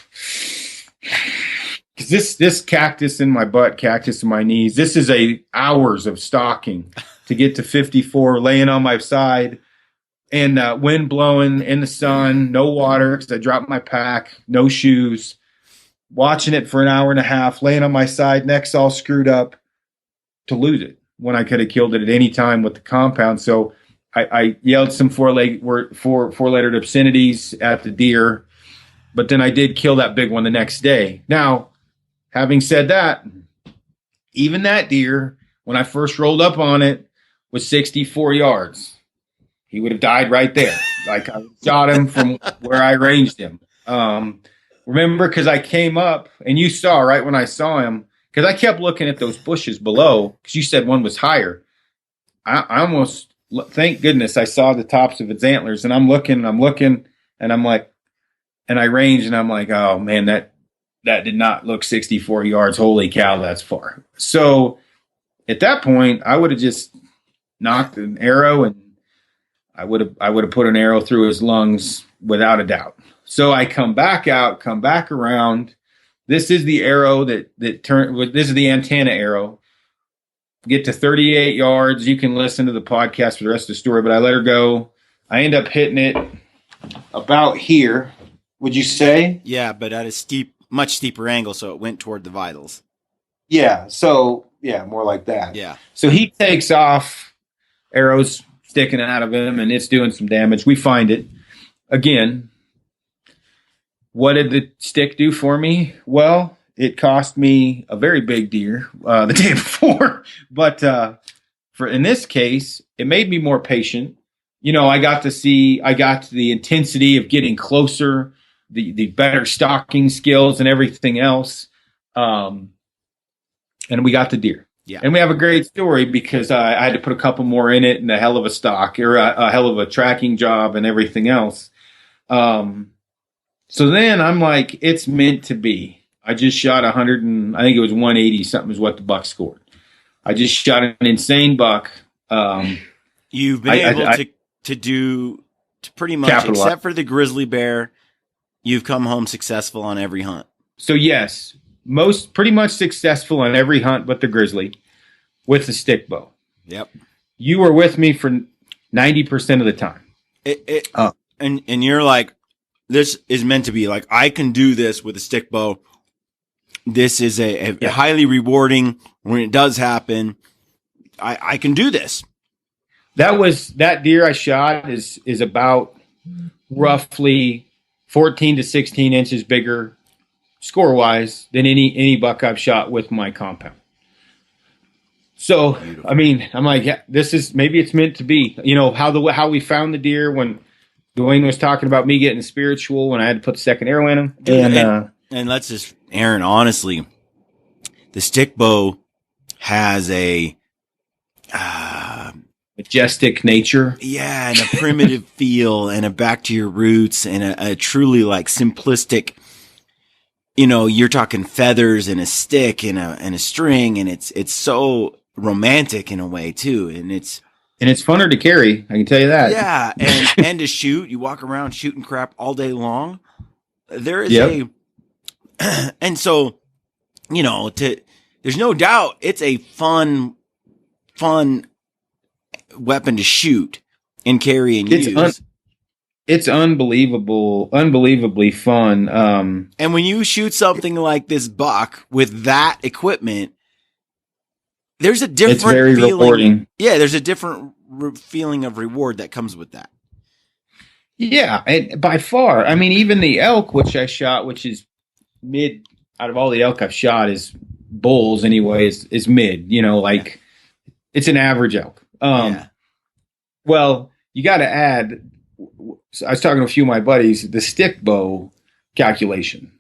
this cactus in my butt, cactus in my knees, this is hours of stalking to get to 54, laying on my side, and wind blowing in the sun, no water because I dropped my pack, no shoes, watching it for an hour and a half, laying on my side, neck's all screwed up to lose it when I could have killed it at any time with the compound. So I yelled some four-lettered obscenities at the deer, but then I did kill that big one the next day. Now, having said that, even that deer, when I first rolled up on it, was 64 yards. He would have died right there. Like I shot him from where I ranged him. Remember, because I came up, and you saw right when I saw him, because I kept looking at those bushes below, because you said one was higher. I almost... Thank goodness I saw the tops of its antlers, and I'm looking, and I'm like, and I ranged, and I'm like, oh man, that did not look 64 yards. Holy cow, that's far. So at that point, I would have just knocked an arrow, and I would have put an arrow through his lungs without a doubt. So I come back around. This is the arrow that turned. This is the antenna arrow. Get to 38 yards. You can listen to the podcast for the rest of the story, but I let her go. I end up hitting it about here. Would you say? Yeah, but at a much steeper angle, so it went toward the vitals. Yeah. So yeah, more like that. Yeah. So he takes off, arrows sticking out of him, and it's doing some damage. We find it again. What did the stick do for me? Well, it cost me a very big deer the day before, but in this case, it made me more patient. I got the intensity of getting closer, the better stalking skills and everything else. And we got the deer. Yeah. And we have a great story because I had to put a couple more in it and a hell of a stock or a hell of a tracking job and everything else. So then I'm like, it's meant to be. I just shot 100 and I think it was 180 something is what the buck scored. I just shot an insane buck. You've been able to do pretty much, except for the grizzly bear, you've come home successful on every hunt. So yes, pretty much successful on every hunt but the grizzly with the stick bow. Yep. You were with me for 90% of the time. And you're like, this is meant to be. Like, I can do this with a stick bow. This is a highly rewarding when it does happen. I can do this. That deer I shot is about roughly 14 to 16 inches bigger score wise than any buck I've shot with my compound. So, beautiful. I mean, I'm like, yeah, maybe it's meant to be. How we found the deer when Dwayne was talking about me getting spiritual when I had to put the second arrow in him. And let's just, Aaron, honestly, the stick bow has a majestic nature. Yeah, and a primitive feel and a back to your roots and a truly like simplistic, you're talking feathers and a stick and a string, and it's so romantic in a way too. And it's funner to carry, I can tell you that. Yeah, and to shoot, you walk around shooting crap all day long. There is and so, there's no doubt it's a fun weapon to shoot and carry and use. It's unbelievably fun. And when you shoot something like this buck with that equipment, there's a different feeling. Rewarding. Yeah, there's a different feeling of reward that comes with that. Yeah, and by far. I mean, even the elk, which I shot, which is mid, out of all the elk I've shot, is bulls anyway, is mid. It's an average elk. Well, you got to add. I was talking to a few of my buddies. The stick bow calculation.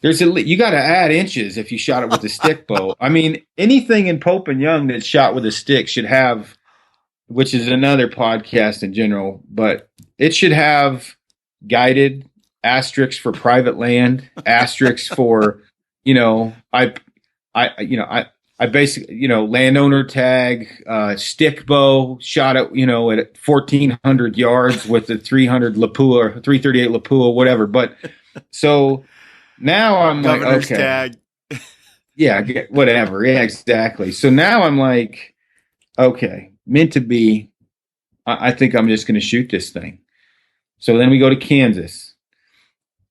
You got to add inches if you shot it with a stick bow. I mean, anything in Pope and Young that's shot with a stick should have, which is another podcast in general, but it should have guided asterisks for private land, asterisks for, I basically, landowner tag, stick bow, shot at 1,400 yards with the 300 Lapua, 338 Lapua, whatever. But so now I'm Governor's like, okay. tag. Yeah, whatever. Yeah, exactly. So now I'm like, okay, meant to be. I think I'm just going to shoot this thing. So then we go to Kansas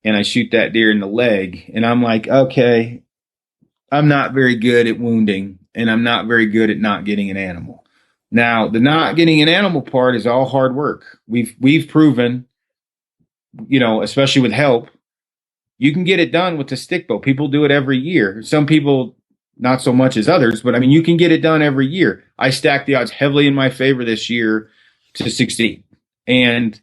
and I shoot that deer in the leg. And I'm like, okay, I'm not very good at wounding and I'm not very good at not getting an animal. Now, the not getting an animal part is all hard work. We've proven, especially with help, you can get it done with the stick bow. People do it every year. Some people not so much as others, but I mean, you can get it done every year. I stacked the odds heavily in my favor this year to succeed. And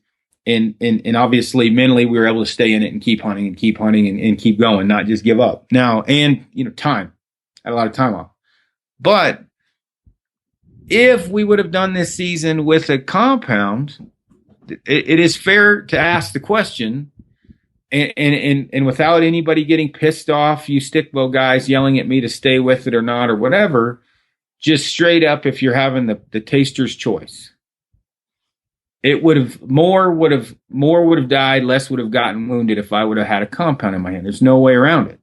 obviously mentally we were able to stay in it and keep hunting and keep going, not just give up. Now, and time. I had a lot of time off. But if we would have done this season with a compound, it is fair to ask the question, and without anybody getting pissed off, you stick bow guys yelling at me to stay with it or not or whatever, just straight up, if you're having the taster's choice. It more would have died, less would have gotten wounded if I would have had a compound in my hand. There's no way around it.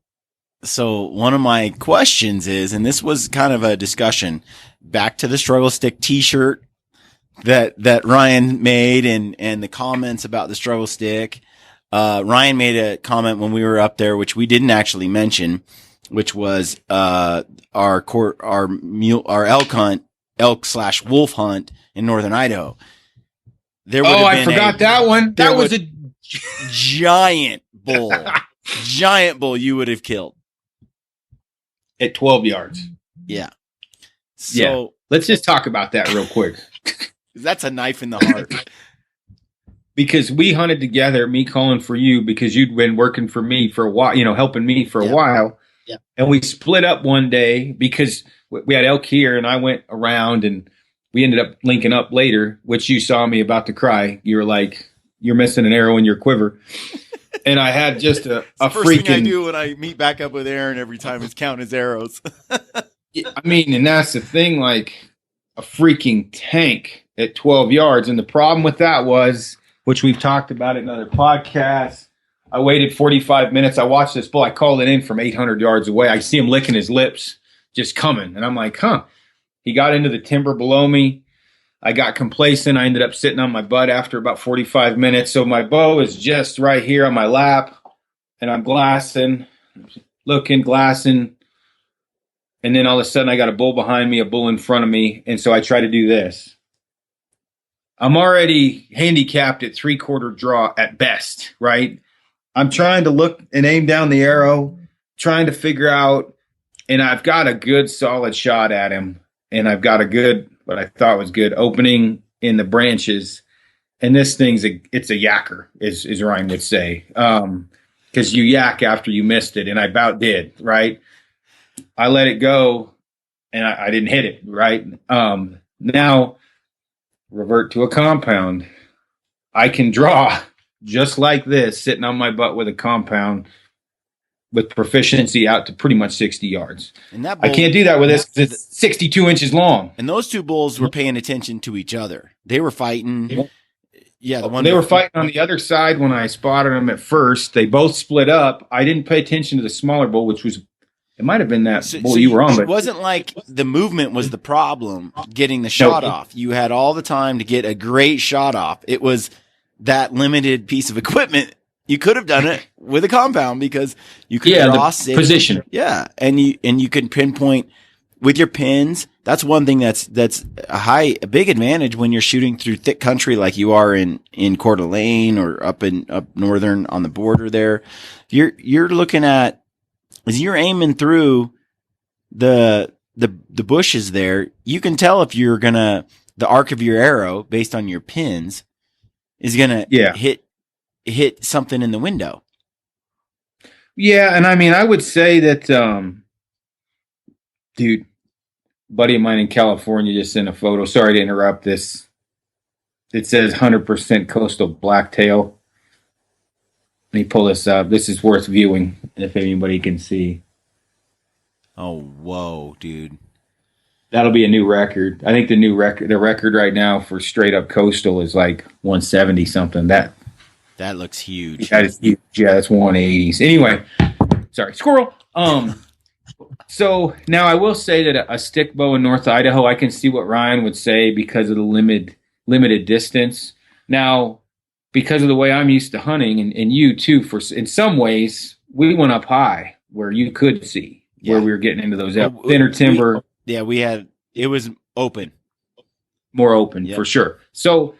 So one of my questions is, and this was kind of a discussion, back to the struggle stick t-shirt that Ryan made and the comments about the struggle stick. Ryan made a comment when we were up there, which we didn't actually mention, which was our elk/wolf hunt in northern Idaho. There would have I been forgot that one. there That was would- a giant bull, you would have killed. at 12 yards. Yeah. So Let's just talk about that real quick. that's a knife in the heart. Because we hunted together, me calling for you because you'd been working for me for a while, helping me for a while. Yeah. And we split up one day because we had elk here and I went around and we ended up linking up later, which you saw me about to cry. You were like, you're missing an arrow in your quiver. And I had just a First freaking thing I do when I meet back up with Aaron every time is count his arrows. I mean, and that's the thing, like a freaking tank at 12 yards. And the problem with that was, which we've talked about in other podcasts, I waited 45 minutes. I watched this bull. I called it in from 800 yards away. I see him licking his lips, just coming. And I'm like, huh. He got into the timber below me. I got complacent. I ended up sitting on my butt after about 45 minutes. So my bow is just right here on my lap. And I'm glassing, glassing. And then all of a sudden I got a bull behind me, a bull in front of me. And so I try to do this. I'm already handicapped at 3/4 draw at best, right? I'm trying to look and aim down the arrow, trying to figure out, and I've got a good solid shot at him. And I've got a good, what I thought was good opening in the branches. And this thing's it's a yacker, as Ryan would say. Because you yak after you missed it. And I about did, right? I let it go and I didn't hit it, right? Now, revert to a compound. I can draw just like this, sitting on my butt with a compound with proficiency out to pretty much 60 yards. And that bull, I can't do that with this because it's 62 inches long. And those two bulls were paying attention to each other. They were fighting. Yeah, They were fighting on the other side when I spotted them at first. They both split up. I didn't pay attention to the smaller bull, which was, it might have been that bull you were on. But it wasn't like the movement was the problem, getting the shot off. You had all the time to get a great shot off. It was that limited piece of equipment. You could have done it with a compound because you could draw the position. Yeah, and you can pinpoint with your pins. That's one thing that's a big advantage when you're shooting through thick country like you are in Coeur d'Alene or up northern on the border there. You're looking at, as you're aiming through the bushes there, you can tell if you're gonna, the arc of your arrow based on your pins is gonna hit something in the window. Yeah, and I mean, I would say that, dude, buddy of mine in California just sent a photo. Sorry to interrupt this. It says 100% coastal blacktail. Let me pull this up. This is worth viewing if anybody can see. Oh, whoa, dude. That'll be a new record. I think the record right now for straight up coastal is like 170 something. That looks huge. That is huge. Yeah, that's 180s. Anyway, sorry, squirrel. So now I will say that a stick bow in North Idaho, I can see what Ryan would say because of the limited distance. Now, because of the way I'm used to hunting, and you too, in some ways, we went up high where you could see where we were getting into those thinner timber. It was open. More open, for sure. So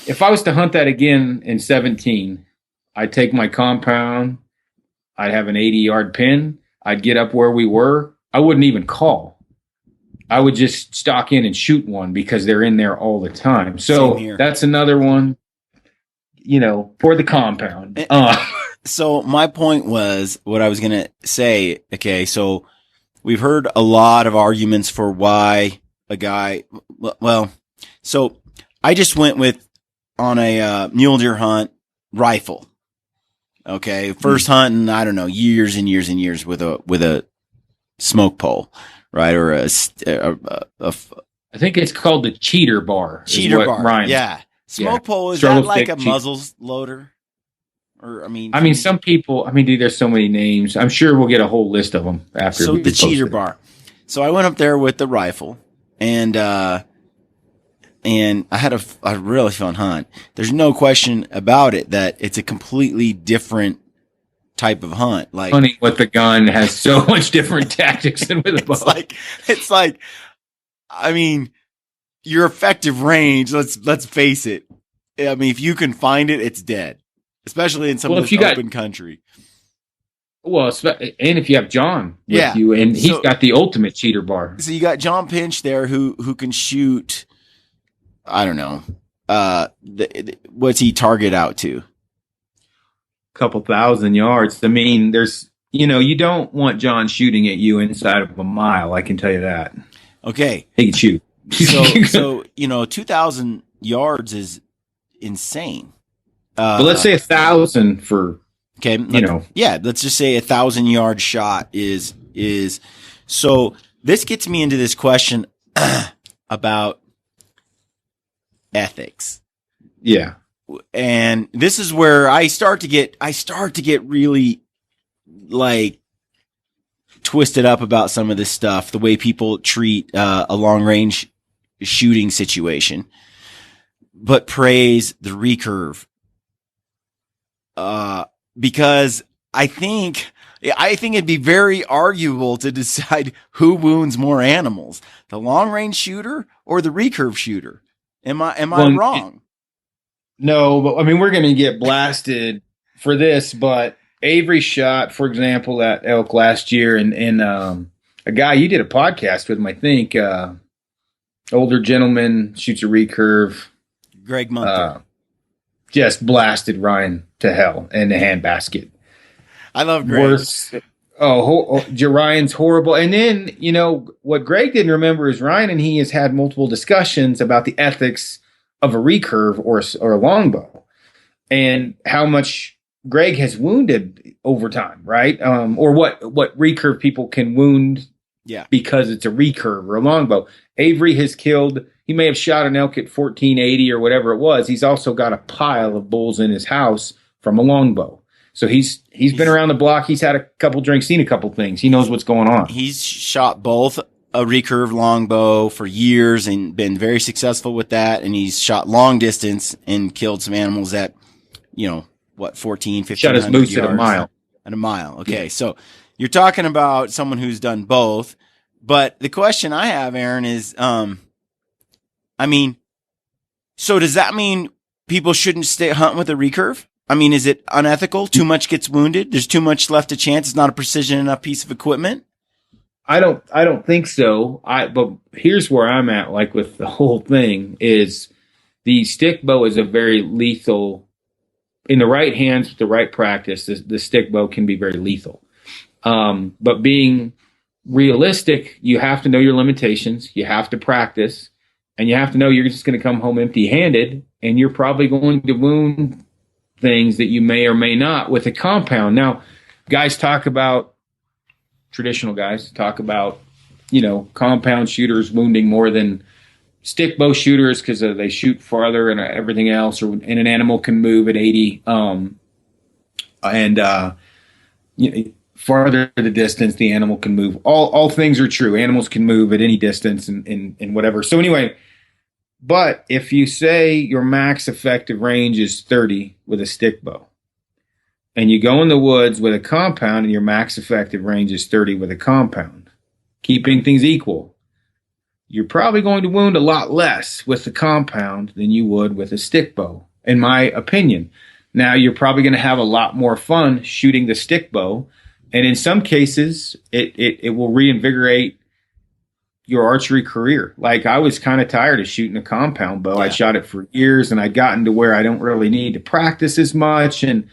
if I was to hunt that again in 17, I'd take my compound, I'd have an 80-yard pin, I'd get up where we were. I wouldn't even call. I would just stalk in and shoot one because they're in there all the time. So that's another one, for the compound. So my point was, what I was going to say, okay, so we've heard a lot of arguments for why a guy, so I just went with, on a mule deer hunt, rifle. Okay, first hunt in, I don't know, years and years and years with a smoke pole, right? Or I think it's called the cheater bar. Cheater bar, Ryan. Yeah. Smoke pole, is that like a muzzle loader? Or I mean, some people. Dude, there's so many names. I'm sure we'll get a whole list of them after. So the cheater bar. So I went up there with the rifle, and and I had a really fun hunt. There's no question about it that it's a completely different type of hunt. Like hunting with the gun has so much different tactics than with a bow. It's like, I mean, your effective range. Let's face it. I mean, if you can find it, it's dead, especially in some of this open country. Well, and if you have John with you, and he's got the ultimate cheater bar. So you got John Pinch there who can shoot. I don't know. What's he target out to? Couple thousand yards. I mean, there's, you don't want John shooting at you inside of a mile. I can tell you that. Okay. He can shoot. So 2,000 yards is insane. But let's say 1,000 for, okay. Let's just say 1,000-yard shot is, so this gets me into this question about ethics. Yeah. And this is where I start to get really like twisted up about some of this stuff, the way people treat a long range shooting situation, but praise the recurve. Because I think it'd be very arguable to decide who wounds more animals, the long range shooter or the recurve shooter. Am I wrong? No, but I mean, we're going to get blasted for this, but Avery shot, for example, at elk last year, and a guy, you did a podcast with him, I think, older gentleman, shoots a recurve. Greg Munther. Just blasted Ryan to hell in the handbasket. I love Greg. Ryan's horrible. And then, what Greg didn't remember is Ryan and he has had multiple discussions about the ethics of a recurve or a longbow, and how much Greg has wounded over time, right? Or what recurve people can wound, because it's a recurve or a longbow. Avery has killed. He may have shot an elk at 1480 or whatever it was. He's also got a pile of bulls in his house from a longbow. So he's been around the block. He's had a couple drinks, seen a couple things. He knows what's going on. He's shot both a recurve longbow for years and been very successful with that. And he's shot long distance and killed some animals at, 14, 15 shot his moose yards. at a mile. At a mile. Okay. Yeah. So you're talking about someone who's done both. But the question I have, Aaron, is, so does that mean people shouldn't stay hunting with a recurve? I mean, is it unethical? Too much gets wounded. There's too much left to chance. It's not a precision enough piece of equipment. I don't think so. But here's where I'm at, like with the whole thing, is the stick bow is a very lethal, in the right hands with the right practice, the stick bow can be very lethal. But being realistic, you have to know your limitations. You have to practice, and you have to know you're just going to come home empty-handed, and you're probably going to wound things that you may or may not with a compound. Now, traditional guys talk about, compound shooters wounding more than stick bow shooters because they shoot farther and everything else, and an animal can move at 80. Farther the distance, the animal can move. All things are true. Animals can move at any distance and whatever. So anyway, but if you say your max effective range is 30 with a stick bow, and you go in the woods with a compound and your max effective range is 30 with a compound, keeping things equal, you're probably going to wound a lot less with the compound than you would with a stick bow, in my opinion. Now, you're probably going to have a lot more fun shooting the stick bow, and in some cases, it will reinvigorate your archery career. Like, I was kind of tired of shooting a compound bow. Yeah. I shot it for years, and I'd gotten to where I don't really need to practice as much, and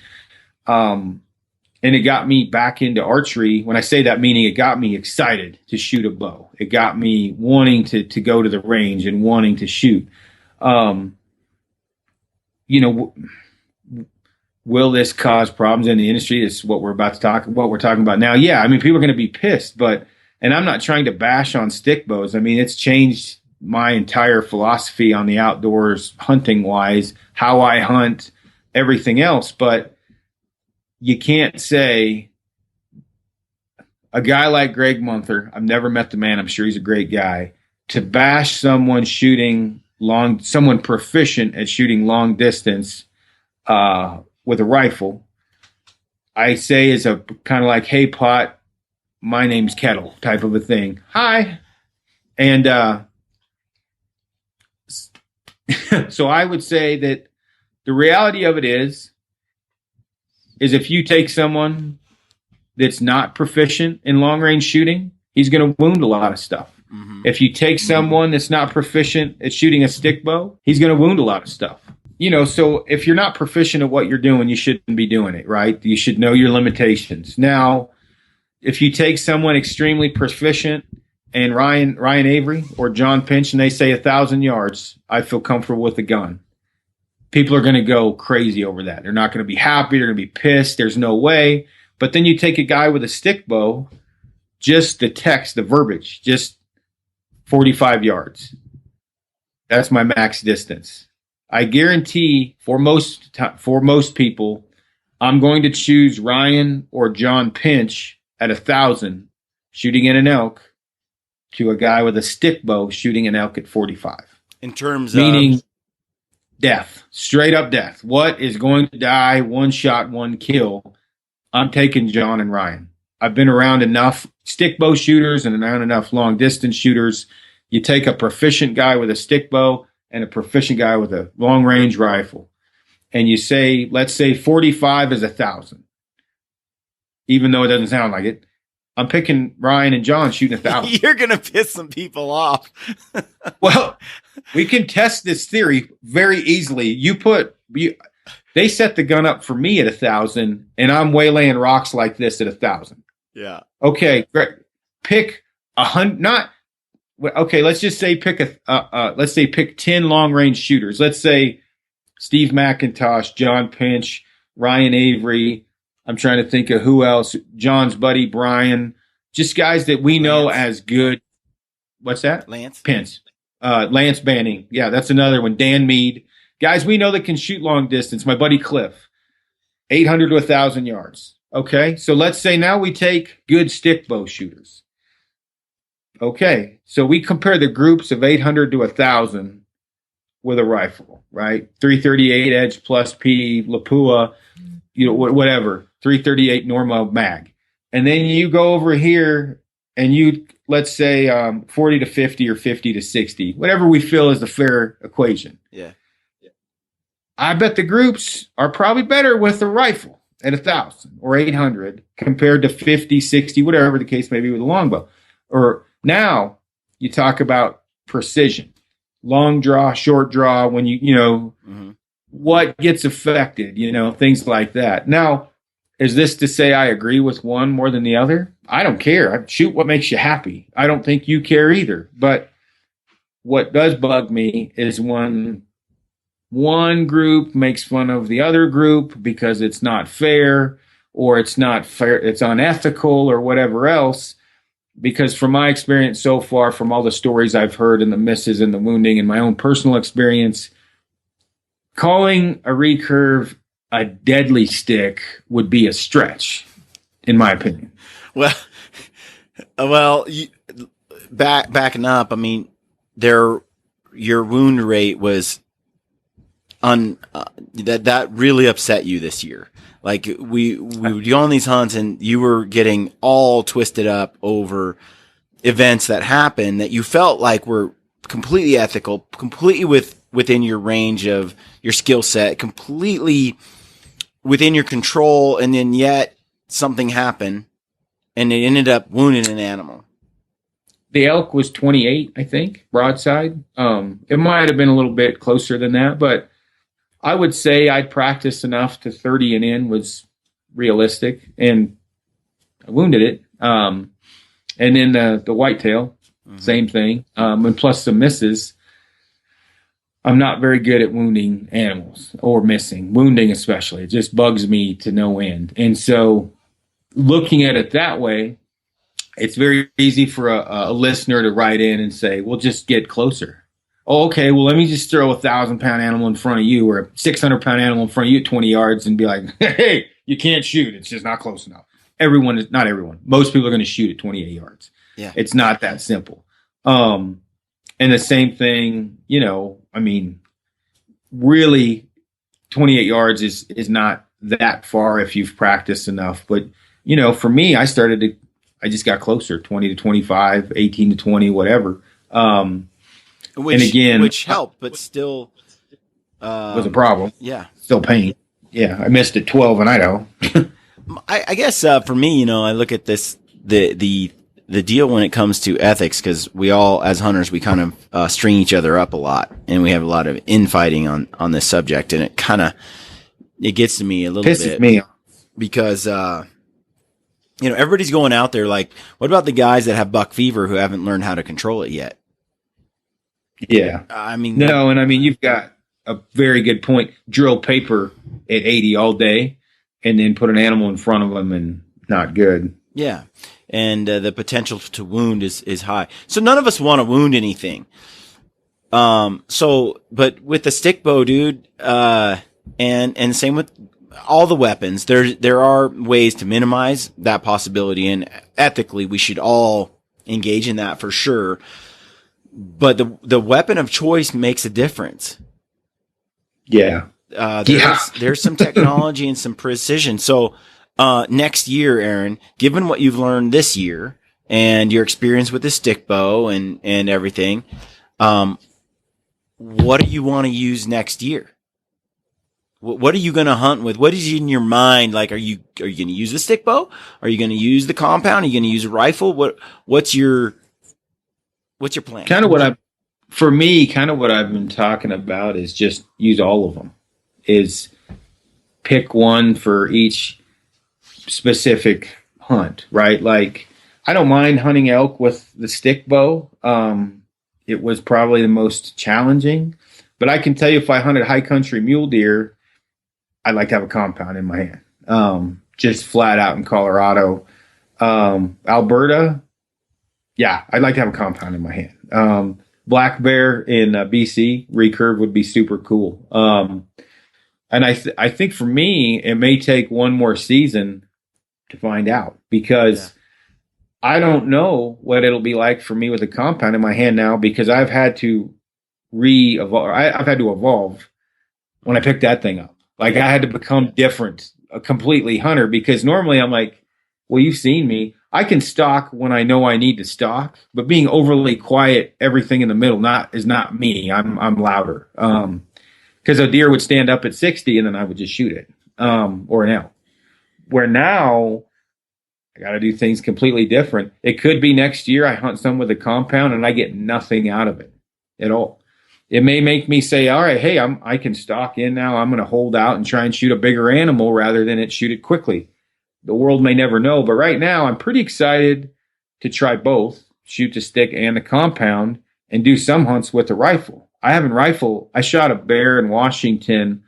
it got me back into archery. When I say that, meaning it got me excited to shoot a bow. It got me wanting to go to the range and wanting to shoot. Will this cause problems in the industry? Is what we're talking about now. Yeah, I mean, people are going to be pissed, and I'm not trying to bash on stick bows. I mean, it's changed my entire philosophy on the outdoors, hunting wise, how I hunt, everything else. But you can't say a guy like Greg Munther, I've never met the man, I'm sure he's a great guy, to bash someone shooting someone proficient at shooting long distance with a rifle, I say is a kind of like, hey, Pot, my name's Kettle type of a thing. Hi. And so I would say that the reality of it is if you take someone that's not proficient in long range shooting, he's going to wound a lot of stuff. Mm-hmm. If you take someone that's not proficient at shooting a stick bow, he's going to wound a lot of stuff. So if you're not proficient at what you're doing, you shouldn't be doing it, right? You should know your limitations. Now, if you take someone extremely proficient and Ryan Avery or John Pinch and they say 1,000 yards, I feel comfortable with the gun. People are going to go crazy over that. They're not going to be happy. They're going to be pissed. There's no way. But then you take a guy with a stick bow, just the text, the verbiage, just 45 yards. That's my max distance. I guarantee for most people, I'm going to choose Ryan or John Pinch at 1,000 shooting at an elk to a guy with a stick bow shooting an elk at 45. In terms meaning of death, straight up death. What is going to die? One shot, one kill. I'm taking John and Ryan. I've been around enough stick bow shooters and around enough long distance shooters. You take a proficient guy with a stick bow and a proficient guy with a long range rifle. And you say, let's say 45 is 1,000. Even though it doesn't sound like it. I'm picking Ryan and John shooting 1,000. You're going to piss some people off. Well, we can test this theory very easily. They set the gun up for me at 1,000 and I'm waylaying rocks like this at 1,000. Yeah. Okay, great. Pick 100, let's just say pick 10 long range shooters. Let's say Steve McIntosh, John Pinch, Ryan Avery. I'm trying to think of who else. John's buddy, Brian. Just guys that we know as good. What's that? Lance Pinch. Lance Banning. Yeah, that's another one. Dan Mead. Guys we know that can shoot long distance. My buddy Cliff. 800 to 1,000 yards. Okay, so let's say now we take good stick bow shooters. Okay, so we compare the groups of 800 to 1,000 with a rifle, right? 338 Edge plus P, Lapua, whatever, 338 Norma mag. And then you go over here and you, let's say 40 to 50 or 50 to 60, whatever we feel is the fair equation. Yeah. I bet the groups are probably better with a rifle at 1,000 or 800 compared to 50, 60, whatever the case may be with a longbow. Or now you talk about precision, long draw, short draw, when what gets affected, things like that. Now, is this to say I agree with one more than the other? I don't care. I shoot what makes you happy. I don't think you care either. But what does bug me is when one group makes fun of the other group because it's not fair or it's unethical or whatever else. Because from my experience so far, from all the stories I've heard and the misses and the wounding and my own personal experience, calling a recurve a deadly stick would be a stretch, in my opinion. Well, backing up, I mean, your wound rate was that really upset you this year. Like we would go on these hunts and you were getting all twisted up over events that happened that you felt like were completely ethical, completely within your range of your skill set, completely within your control. And then yet something happened and it ended up wounding an animal. The elk was 28, I think, broadside. It might have been a little bit closer than that, but I would say I practiced enough to 30 and in was realistic, and I wounded it. And then the whitetail, same thing. And plus some misses. I'm not very good at wounding animals or missing. Wounding especially. It just bugs me to no end. And so looking at it that way, it's very easy for a listener to write in and say, well, just get closer. Oh, okay, well, let me just throw a 1,000-pound animal in front of you or a 600-pound animal in front of you at 20 yards and be like, hey, you can't shoot. It's just not close enough. Not everyone. Most people are going to shoot at 28 yards. Yeah. It's not that simple. And the same thing, I mean, really 28 yards is not that far if you've practiced enough. But, for me, I just got closer, 20 to 25, 18 to 20, whatever. Which helped, but still was a problem. Yeah. Still pain. Yeah. I missed it 12 in Idaho. I guess for me, I look at this, the deal when it comes to ethics, because we all, as hunters, we kind of string each other up a lot, and we have a lot of infighting on this subject, and it gets to me a little Pisses bit. me off. Because everybody's going out there like, what about the guys that have buck fever who haven't learned how to control it yet? Yeah. I mean, no, and I mean, you've got a very good point. Drill paper at 80 all day, and then put an animal in front of them, and not good. Yeah. And the potential to wound is high. So none of us want to wound anything. But with the stick bow, dude, and same with all the weapons, there are ways to minimize that possibility, and ethically we should all engage in that for sure. But the weapon of choice makes a difference. Yeah. There's some technology and some precision. So, next year, Aaron, given what you've learned this year and your experience with the stick bow and everything, what do you want to use next year? What are you going to hunt with? What is in your mind? Like, are you going to use the stick bow? Are you going to use the compound? Are you going to use a rifle? What's your plan? Kind of what I've been talking about is just use all of them. Is pick one for each specific hunt, right? Like, I don't mind hunting elk with the stick bow. It was probably the most challenging, but I can tell you if I hunted high country mule deer, I'd like to have a compound in my hand. Just flat out in Colorado. Alberta, yeah, I'd like to have a compound in my hand. Black bear in BC, recurve would be super cool. And I think for me, it may take one more season to find out, because I don't know what it'll be like for me with a compound in my hand now, because I've had to I've had to evolve when I picked that thing up. Like, I had to become different, a completely hunter, because normally I'm like, well, you've seen me. I can stalk when I know I need to stalk, but being overly quiet, everything in the middle is not me. I'm louder. Because a deer would stand up at 60 and then I would just shoot it, or an elk. Where now I got to do things completely different. It could be next year I hunt some with a compound and I get nothing out of it at all. It may make me say, all right, hey, I can stalk in now. I'm going to hold out and try and shoot a bigger animal rather than shoot it quickly. The world may never know, but right now I'm pretty excited to try both, shoot the stick and the compound, and do some hunts with the rifle. I shot a bear in Washington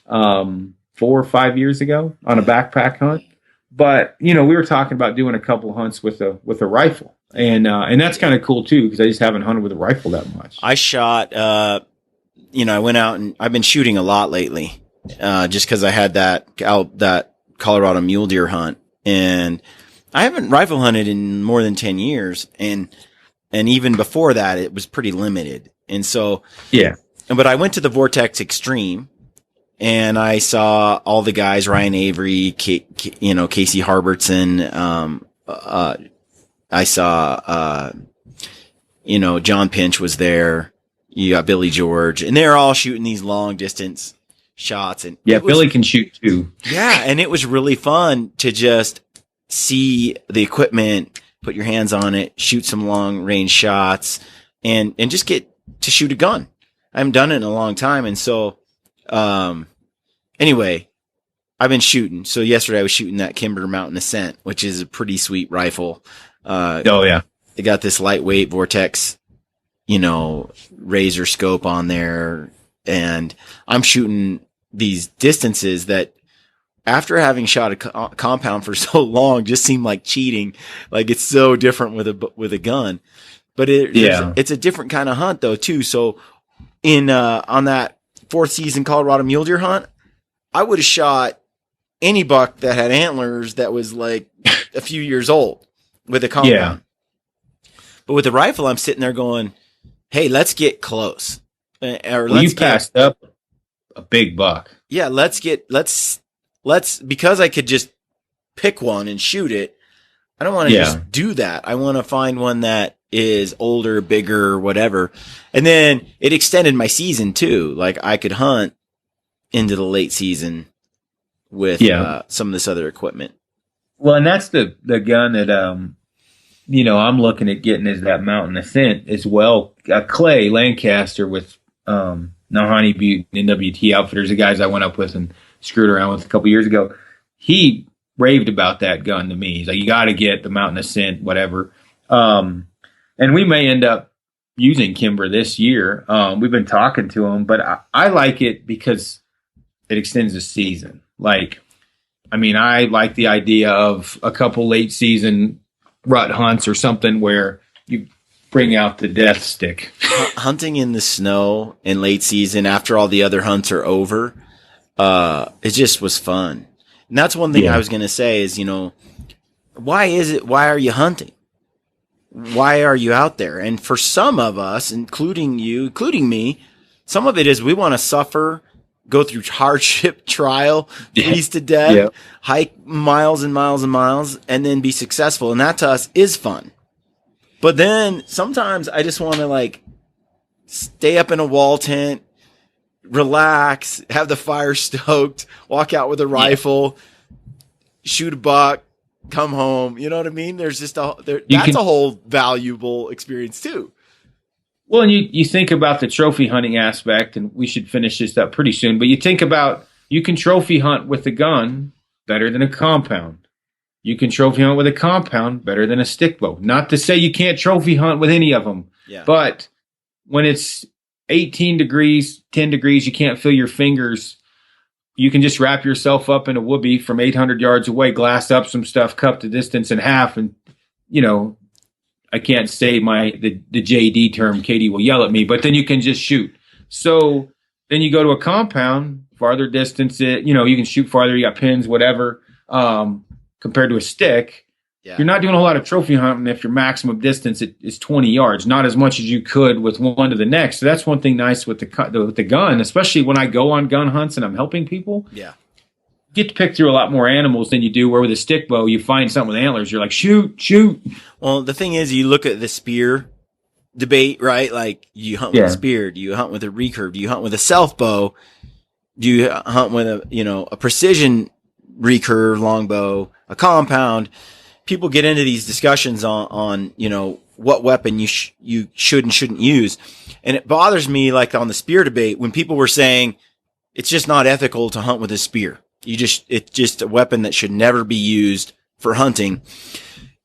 4 or 5 years ago on a backpack hunt. But, we were talking about doing a couple hunts with a rifle. And that's kind of cool too, because I just haven't hunted with a rifle that much. I shot, I went out and I've been shooting a lot lately, just because I had that Colorado mule deer hunt, and I haven't rifle hunted in more than 10 years. And even before that, it was pretty limited. And so, yeah, but I went to the Vortex Extreme and I saw all the guys, Ryan Avery, Casey Harbertson. I saw, John Pinch was there. You got Billy George, and they're all shooting these long distance shots. And Billy can shoot too. Yeah. And it was really fun to just see the equipment, put your hands on it, shoot some long range shots, and just get to shoot a gun. I haven't done it in a long time. And so, anyway, I've been shooting. So yesterday I was shooting that Kimber Mountain Ascent, which is a pretty sweet rifle. Oh yeah. They got this lightweight Vortex, razor scope on there. And I'm shooting these distances that, after having shot a compound for so long, just seem like cheating. Like, it's so different with a gun. But it's a different kind of hunt though too. So on that 4th season Colorado mule deer hunt, I would have shot any buck that had antlers that was like a few years old with a compound. But with the rifle, I'm sitting there going, hey, let's get close. Or Well, you passed up a big buck. Yeah, let's because I could just pick one and shoot it. I don't want to just do that. I want to find one that is older, bigger, whatever. And then it extended my season too. Like I could hunt into the late season with some of this other equipment. Well, and that's the gun that I'm looking at getting is that Mountain Ascent as well. Clay Lancaster with Nahani Butte and NWT Outfitters, the guys I went up with and screwed around with a couple years ago. He raved about that gun to me. He's like, you got to get the Mountain Ascent, whatever. And we may end up using Kimber this year. We've been talking to him, but I like it because it extends the season. Like, I mean, I like the idea of a couple late season rut hunts or something where you bring out the death stick. Hunting in the snow in late season after all the other hunts are over, it just was fun. And that's one thing I was going to say is, why are you hunting? Why are you out there? And for some of us, including you, including me, some of it is we want to suffer, go through hardship, trial, freeze to death, hike miles and miles and miles, and then be successful. And that to us is fun. But then sometimes I just want to stay up in a wall tent, relax, have the fire stoked, walk out with a rifle, shoot a buck, come home. You know what I mean? There's just that's a whole valuable experience too. Well, and you think about the trophy hunting aspect, and we should finish this up pretty soon, but you think about you can trophy hunt with a gun better than a compound. You can trophy hunt with a compound better than a stick bow. Not to say you can't trophy hunt with any of them, but when it's 18 degrees, 10 degrees, you can't feel your fingers. You can just wrap yourself up in a whoopee from 800 yards away, glass up some stuff, cup the distance in half, and, I can't say the JD term, Katie will yell at me, but then you can just shoot. So then you go to a compound, farther distance, you can shoot farther, you got pins, whatever, compared to a stick. Yeah. You're not doing a whole lot of trophy hunting if your maximum distance is 20 yards, not as much as you could with one to the next. So that's one thing nice with the gun, especially when I go on gun hunts and I'm helping people. Yeah. Get to pick through a lot more animals than you do where with a stick bow, you find something with antlers. You're like, shoot. Well, the thing is, you look at the spear debate, right? Like, you hunt with a spear. Do you hunt with a recurve? Do you hunt with a self bow? Do you hunt with a precision recurve longbow, a compound? People get into these discussions on what weapon you should and shouldn't use. And it bothers me, like on the spear debate, when people were saying it's just not ethical to hunt with a spear. It's just a weapon that should never be used for hunting.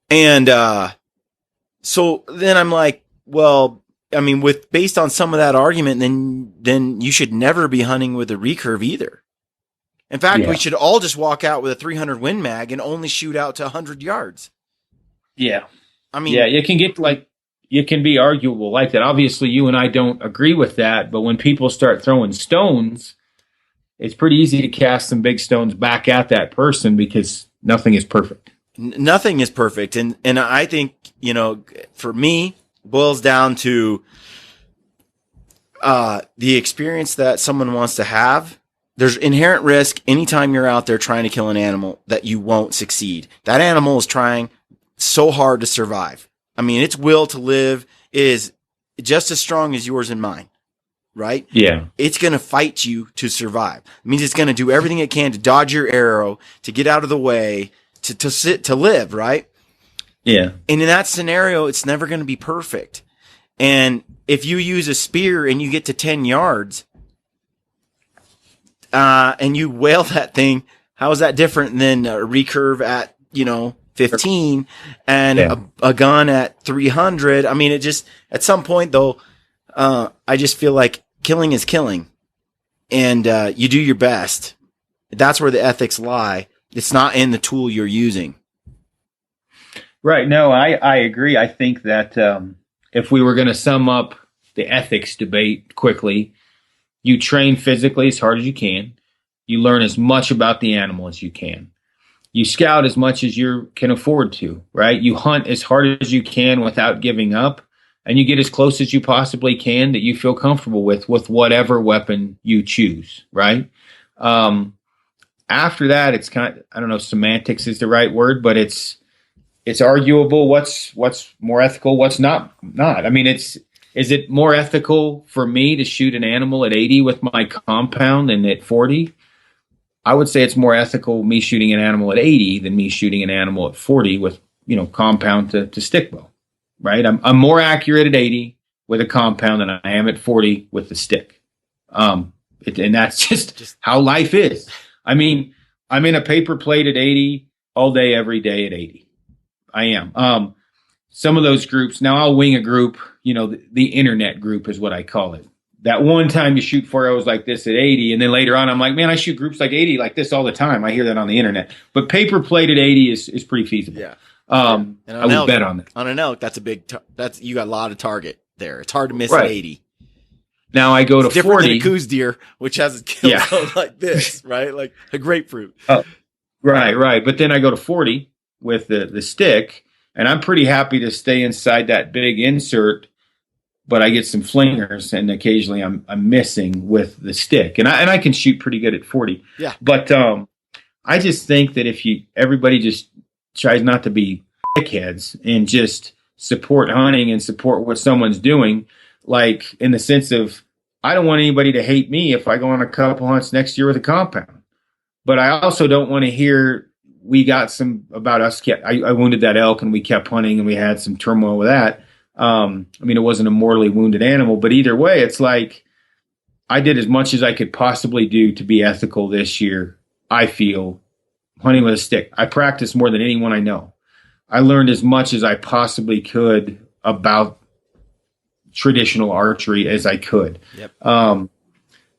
And, so then I'm like, well, I mean, based on some of that argument, then you should never be hunting with a recurve either. In fact, we should all just walk out with a 300 Win Mag and only shoot out to 100 yards. Yeah. I mean, it can get it can be arguable like that. Obviously, you and I don't agree with that, but when people start throwing stones, it's pretty easy to cast some big stones back at that person because nothing is perfect. Nothing is perfect. And I think, for me, it boils down to the experience that someone wants to have. There's inherent risk anytime you're out there trying to kill an animal that you won't succeed. That animal is trying so hard to survive. I mean, its will to live is just as strong as yours and mine, right? Yeah. It's going to fight you to survive. It means it's going to do everything it can to dodge your arrow, to get out of the way, to live, right? Yeah. And in that scenario, it's never going to be perfect. And if you use a spear and you get to 10 yards, and you whale that thing, how is that different than a recurve at, 15 and a gun at 300? I mean, it just, at some point though, I just feel like killing is killing, and you do your best. That's where the ethics lie. It's not in the tool you're using. Right. No, I agree. I think that if we were going to sum up the ethics debate quickly, you train physically as hard as you can. You learn as much about the animal as you can. You scout as much as you can afford to, right? You hunt as hard as you can without giving up. and you get as close as you possibly can that you feel comfortable with whatever weapon you choose, right? After that, it's kind of, I don't know if semantics is the right word, but it's arguable what's more ethical, what's not. I mean, is it more ethical for me to shoot an animal at 80 with my compound than at 40? I would say it's more ethical me shooting an animal at 80 than me shooting an animal at 40 with, compound to stick bow, right? I'm more accurate at 80 with a compound than I am at 40 with the stick. And that's just how life is. I mean, I'm in a paper plate at 80 all day, every day at 80. I am. Some of those groups, now I'll wing a group, the internet group is what I call it. That one time you shoot 4 arrows like this at 80, and then later on I'm like, man, I shoot groups like 80 like this all the time. I hear that on the internet. But paper plate at 80 is pretty feasible. Yeah. And I would bet on that. On an elk, that's a big, you got a lot of target there. It's hard to miss Right. at 80. Now I go to Different 40. than a coos deer, which has a kill zone like this, right? Like a grapefruit. Right. But then I go to 40 with the stick, and I'm pretty happy to stay inside that big insert, but I get some flingers, and occasionally I'm missing with the stick, and I can shoot pretty good at 40. Yeah. But I just think that if everybody just tries not to be dickheads and just support hunting and support what someone's doing, like in the sense of, I don't want anybody to hate me if I go on a couple hunts next year with a compound, but I also don't want to hear we got some about us. I wounded that elk and we kept hunting and we had some turmoil with that. It wasn't a mortally wounded animal, but either way, it's like I did as much as I could possibly do to be ethical this year. I feel hunting with a stick. I practiced more than anyone I know. I learned as much as I possibly could about traditional archery as I could. Yep.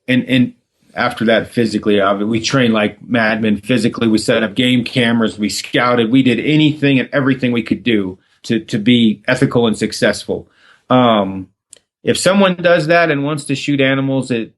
And after that, physically, we trained like madmen physically. We set up game cameras. We scouted. We did anything and everything we could do to be ethical and successful. If someone does that and wants to shoot animals at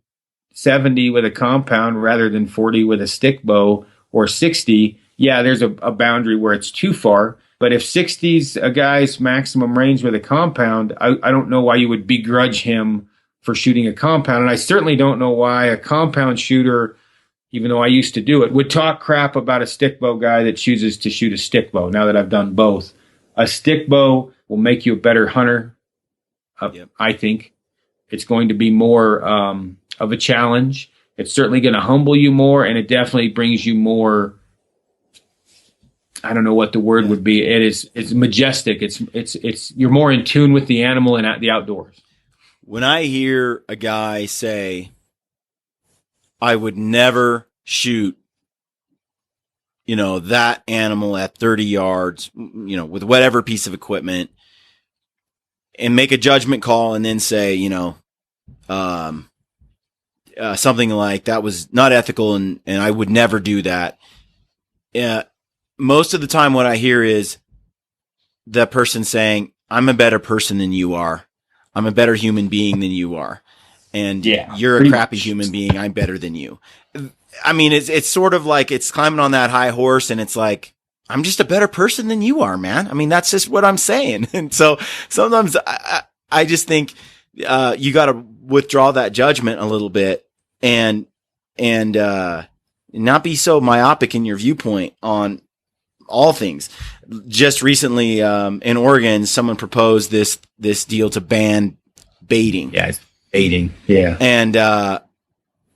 70 with a compound rather than 40 with a stick bow or 60, yeah, there's a boundary where it's too far. But if 60's a guy's maximum range with a compound, I don't know why you would begrudge him for shooting a compound. And I certainly don't know why a compound shooter, even though I used to do it, would talk crap about a stick bow guy that chooses to shoot a stick bow. Now that I've done both, a stick bow will make you a better hunter. I think it's going to be more of a challenge. It's certainly going to humble you more, and it definitely brings you more. I don't know what the word would be. It's majestic. It's you're more in tune with the animal and the outdoors. When I hear a guy say, I would never shoot, that animal at 30 yards, with whatever piece of equipment, and make a judgment call and then say, something like that was not ethical and I would never do that. Most of the time what I hear is the person saying, I'm a better person than you are. I'm a better human being than you are. And you're a crappy human being. I'm better than you. I mean, it's sort of like it's climbing on that high horse and it's like, I'm just a better person than you are, man. I mean, that's just what I'm saying. And so sometimes I just think, you got to withdraw that judgment a little bit and not be so myopic in your viewpoint on all things. Just recently, in Oregon, someone proposed this deal to ban baiting. Yeah, it's baiting. Yeah. And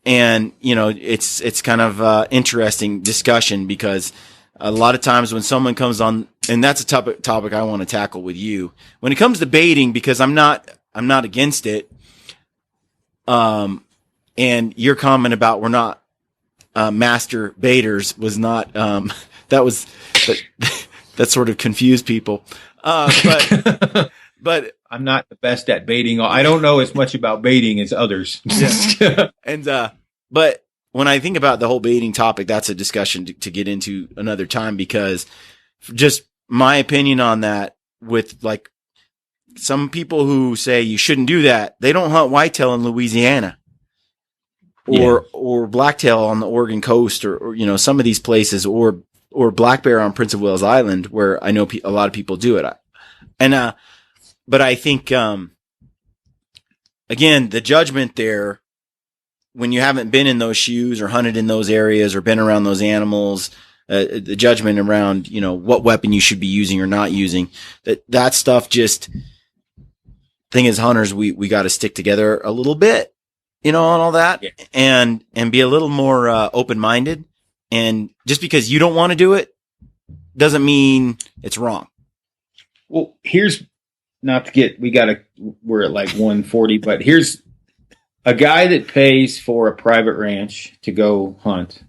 it's kind of interesting discussion because a lot of times when someone comes on, and that's a topic I want to tackle with you when it comes to baiting, because I'm not against it. And your comment about we're not master baiters was not that sort of confused people. But I'm not the best at baiting. I don't know as much about baiting as others. Yeah. But when I think about the whole baiting topic, that's a discussion to get into another time, because just my opinion on that, with like some people who say you shouldn't do that, they don't hunt whitetail in Louisiana or blacktail on the Oregon coast or some of these places, or black bear on Prince of Wales Island, where I know a lot of people do it. And but I think, again, the judgment there, when you haven't been in those shoes or hunted in those areas or been around those animals, the judgment around, what weapon you should be using or not using, that stuff just, thing as hunters, we got to stick together a little bit, and all that, and be a little more open-minded. And just because you don't want to do it doesn't mean it's wrong. Well, here's we're at like 140, but here's a guy that pays for a private ranch to go hunt.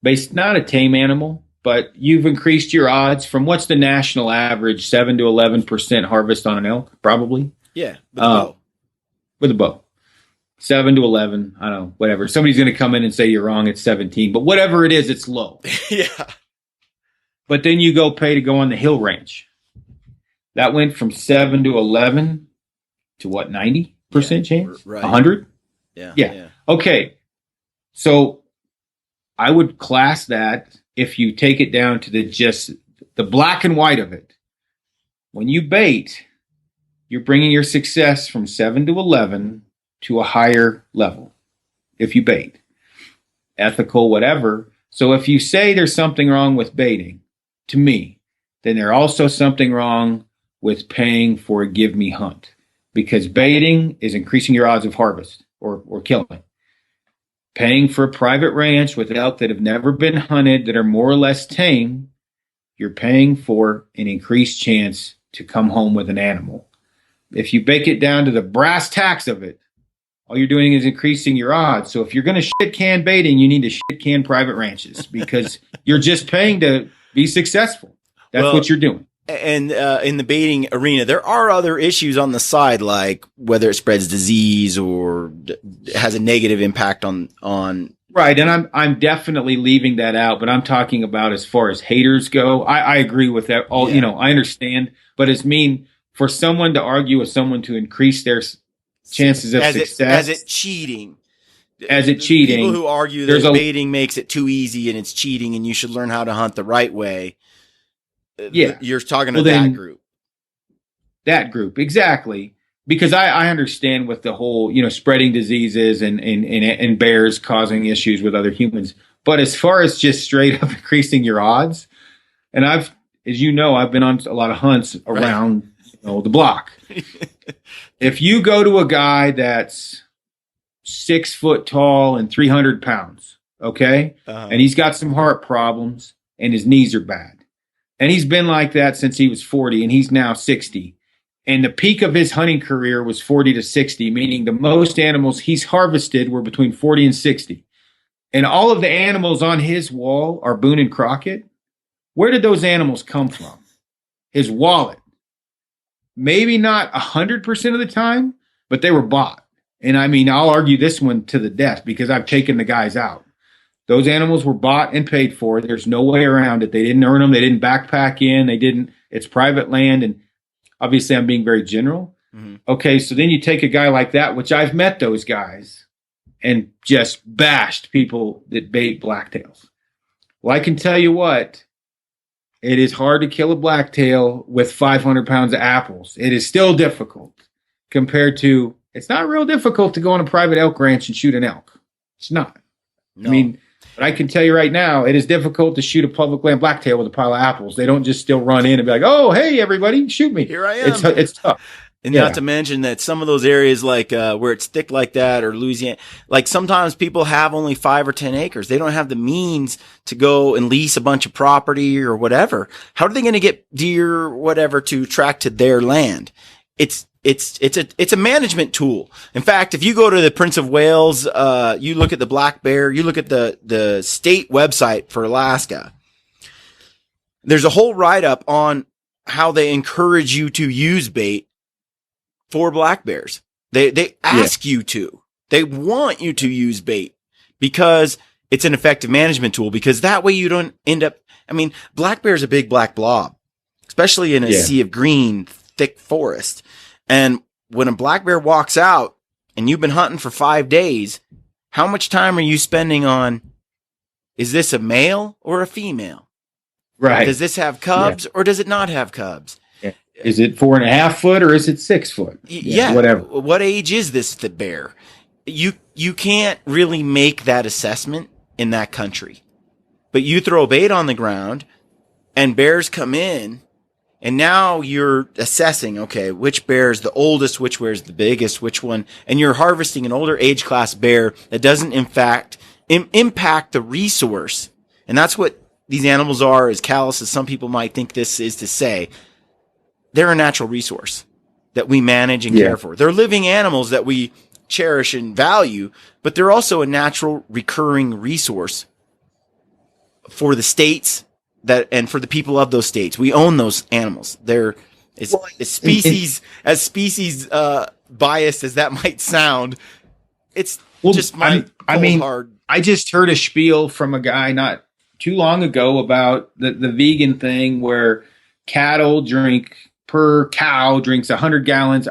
Based not a tame animal, but you've increased your odds from what's the national average, 7 to 11% harvest on an elk, probably. Yeah, with a bow. With a bow. 7 to 11, I don't know, whatever. Somebody's going to come in and say you're wrong, it's 17. But whatever it is, it's low. Yeah. But then you go pay to go on the hill ranch. That went from 7 to 11 to what, 90% chance? Right. 100? Yeah. Okay. So I would class that, if you take it down to the black and white of it. When you bait, you're bringing your success from 7 to 11 to a higher level. If you bait, ethical, whatever. So if you say there's something wrong with baiting, to me, then there's also something wrong with paying for a give me hunt, because baiting is increasing your odds of harvest or killing. Paying for a private ranch with elk that have never been hunted, that are more or less tame, you're paying for an increased chance to come home with an animal. If you bake it down to the brass tacks of it, all you're doing is increasing your odds. So if you're going to shit can baiting, you need to shit can private ranches, because you're just paying to be successful. That's what you're doing. And in the baiting arena, there are other issues on the side, like whether it spreads disease or has a negative impact on. Right, and I'm definitely leaving that out, but I'm talking about as far as haters go. I agree with that. I understand, but it's mean for someone to argue with someone to increase their chances of success as it cheating. People who argue that baiting makes it too easy and it's cheating, and you should learn how to hunt the right way. Yeah, you're talking to that group. That group, exactly. Because I understand with the whole, spreading diseases and bears causing issues with other humans. But as far as just straight up increasing your odds, and I've been on a lot of hunts around the block. If you go to a guy that's 6 foot tall and 300 pounds, okay, and he's got some heart problems and his knees are bad, and he's been like that since he was 40, and he's now 60. And the peak of his hunting career was 40 to 60, meaning the most animals he's harvested were between 40 and 60. And all of the animals on his wall are Boone and Crockett. Where did those animals come from? His wallet. Maybe not 100% of the time, but they were bought. And I mean, I'll argue this one to the death, because I've taken the guys out. Those animals were bought and paid for. There's no way around it. They didn't earn them. They didn't backpack in. It's private land. And obviously I'm being very general. Mm-hmm. Okay. So then you take a guy like that, which I've met those guys, and just bashed people that bait blacktails. Well, I can tell you what, it is hard to kill a blacktail with 500 pounds of apples. It is still difficult compared to, it's not real difficult to go on a private elk ranch and shoot an elk. It's not. No. I mean, but I can tell you right now, it is difficult to shoot a public land blacktail with a pile of apples. They don't just still run in and be like, "Oh, hey, everybody, shoot me." Here I am. It's tough. And not to mention that some of those areas, like where it's thick like that, or Louisiana, like sometimes people have only 5 or 10 acres. They don't have the means to go and lease a bunch of property or whatever. How are they going to get deer or whatever to track to their land? It's a management tool. In fact, if you go to the Prince of Wales, you look at the black bear, you look at the state website for Alaska, there's a whole write-up on how they encourage you to use bait for black bears. They ask you to. They want you to use bait because it's an effective management tool, because that way you don't end up, black bear is a big black blob, especially in a sea of green, thick forest. And when a black bear walks out and you've been hunting for 5 days, how much time are you spending on, is this a male or a female? Right. Does this have cubs or does it not have cubs? Yeah. Is it 4.5 foot or is it 6 foot? Yeah, whatever. What age is this the bear? You can't really make that assessment in that country. But you throw bait on the ground and bears come in, and now you're assessing, okay, which bear is the oldest, which bear is the biggest, which one, and you're harvesting an older age class bear that doesn't in fact impact the resource. And that's what these animals are, as callous as some people might think this is to say. They're a natural resource that we manage and care for. They're living animals that we cherish and value, but they're also a natural recurring resource for the states and for the people of those states. We own those animals. They're as species biased as that might sound. It's just my hard. I just heard a spiel from a guy not too long ago about the vegan thing where cattle per cow drinks 100 gallons.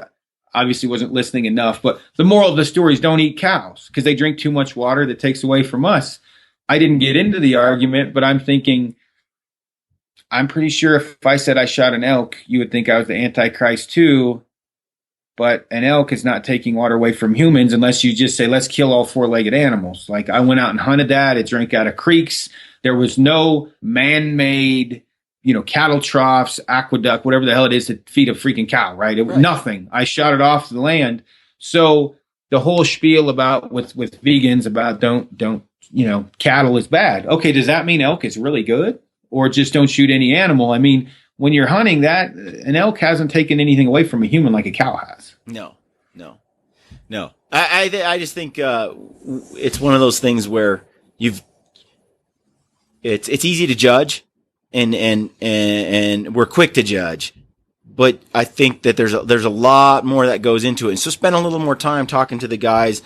Obviously wasn't listening enough, but the moral of the story is don't eat cows because they drink too much water that takes away from us. I didn't get into the argument, but I'm thinking, I'm pretty sure if I said I shot an elk, you would think I was the Antichrist too. But an elk is not taking water away from humans unless you just say, let's kill all four-legged animals. Like I went out and hunted that. It drank out of creeks. There was no man-made, cattle troughs, aqueduct, whatever the hell it is to feed a freaking cow, right? It was nothing. I shot it off the land. So the whole spiel about with vegans about don't cattle is bad. Okay, does that mean elk is really good? Or just don't shoot any animal? I mean, when you're hunting that, an elk hasn't taken anything away from a human like a cow has. No. I just think it's one of those things where it's easy to judge and we're quick to judge, but I think that there's a lot more that goes into it. And so spend a little more time talking to the guys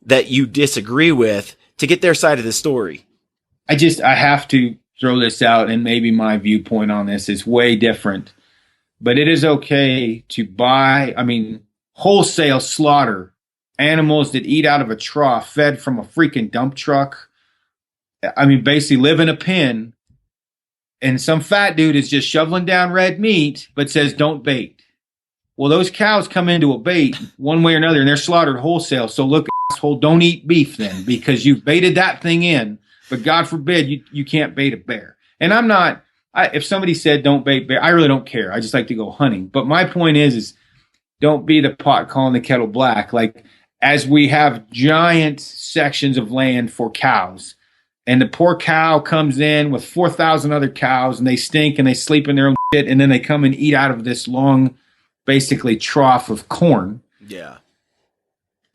that you disagree with to get their side of the story. I have to throw this out, and maybe my viewpoint on this is way different, but it is okay to wholesale slaughter animals that eat out of a trough fed from a freaking dump truck. I mean, basically live in a pen, and some fat dude is just shoveling down red meat, but says don't bait. Well, those cows come into a bait one way or another, and they're slaughtered wholesale. So look, asshole, don't eat beef then, because you've baited that thing in. But God forbid you can't bait a bear. And if somebody said don't bait bear, I really don't care. I just like to go hunting. But my point is don't be the pot calling the kettle black. Like, as we have giant sections of land for cows, and the poor cow comes in with 4,000 other cows, and they stink and they sleep in their own shit, and then they come and eat out of this long, basically trough of corn. Yeah.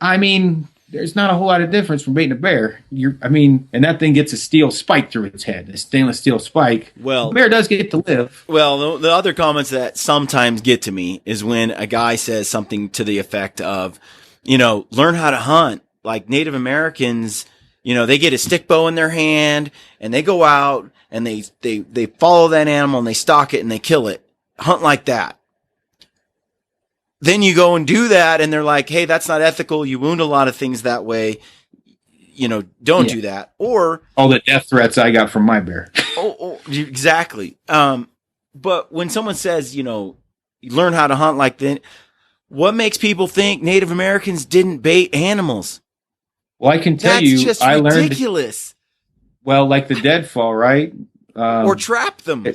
I mean, there's not a whole lot of difference from baiting a bear. And that thing gets a steel spike through its head, a stainless steel spike. Well, the bear does get to live. Well, the other comments that sometimes get to me is when a guy says something to the effect of, learn how to hunt. Like Native Americans, they get a stick bow in their hand and they go out and they follow that animal and they stalk it and they kill it. Hunt like that. Then you go and do that, and they're like, hey, that's not ethical. You wound a lot of things that way. Don't do that. Or all the death threats I got from my bear. Exactly. But when someone says, learn how to hunt like that, what makes people think Native Americans didn't bait animals? Well, I can tell you, just I ridiculous. Like the deadfall, right? Or trap them.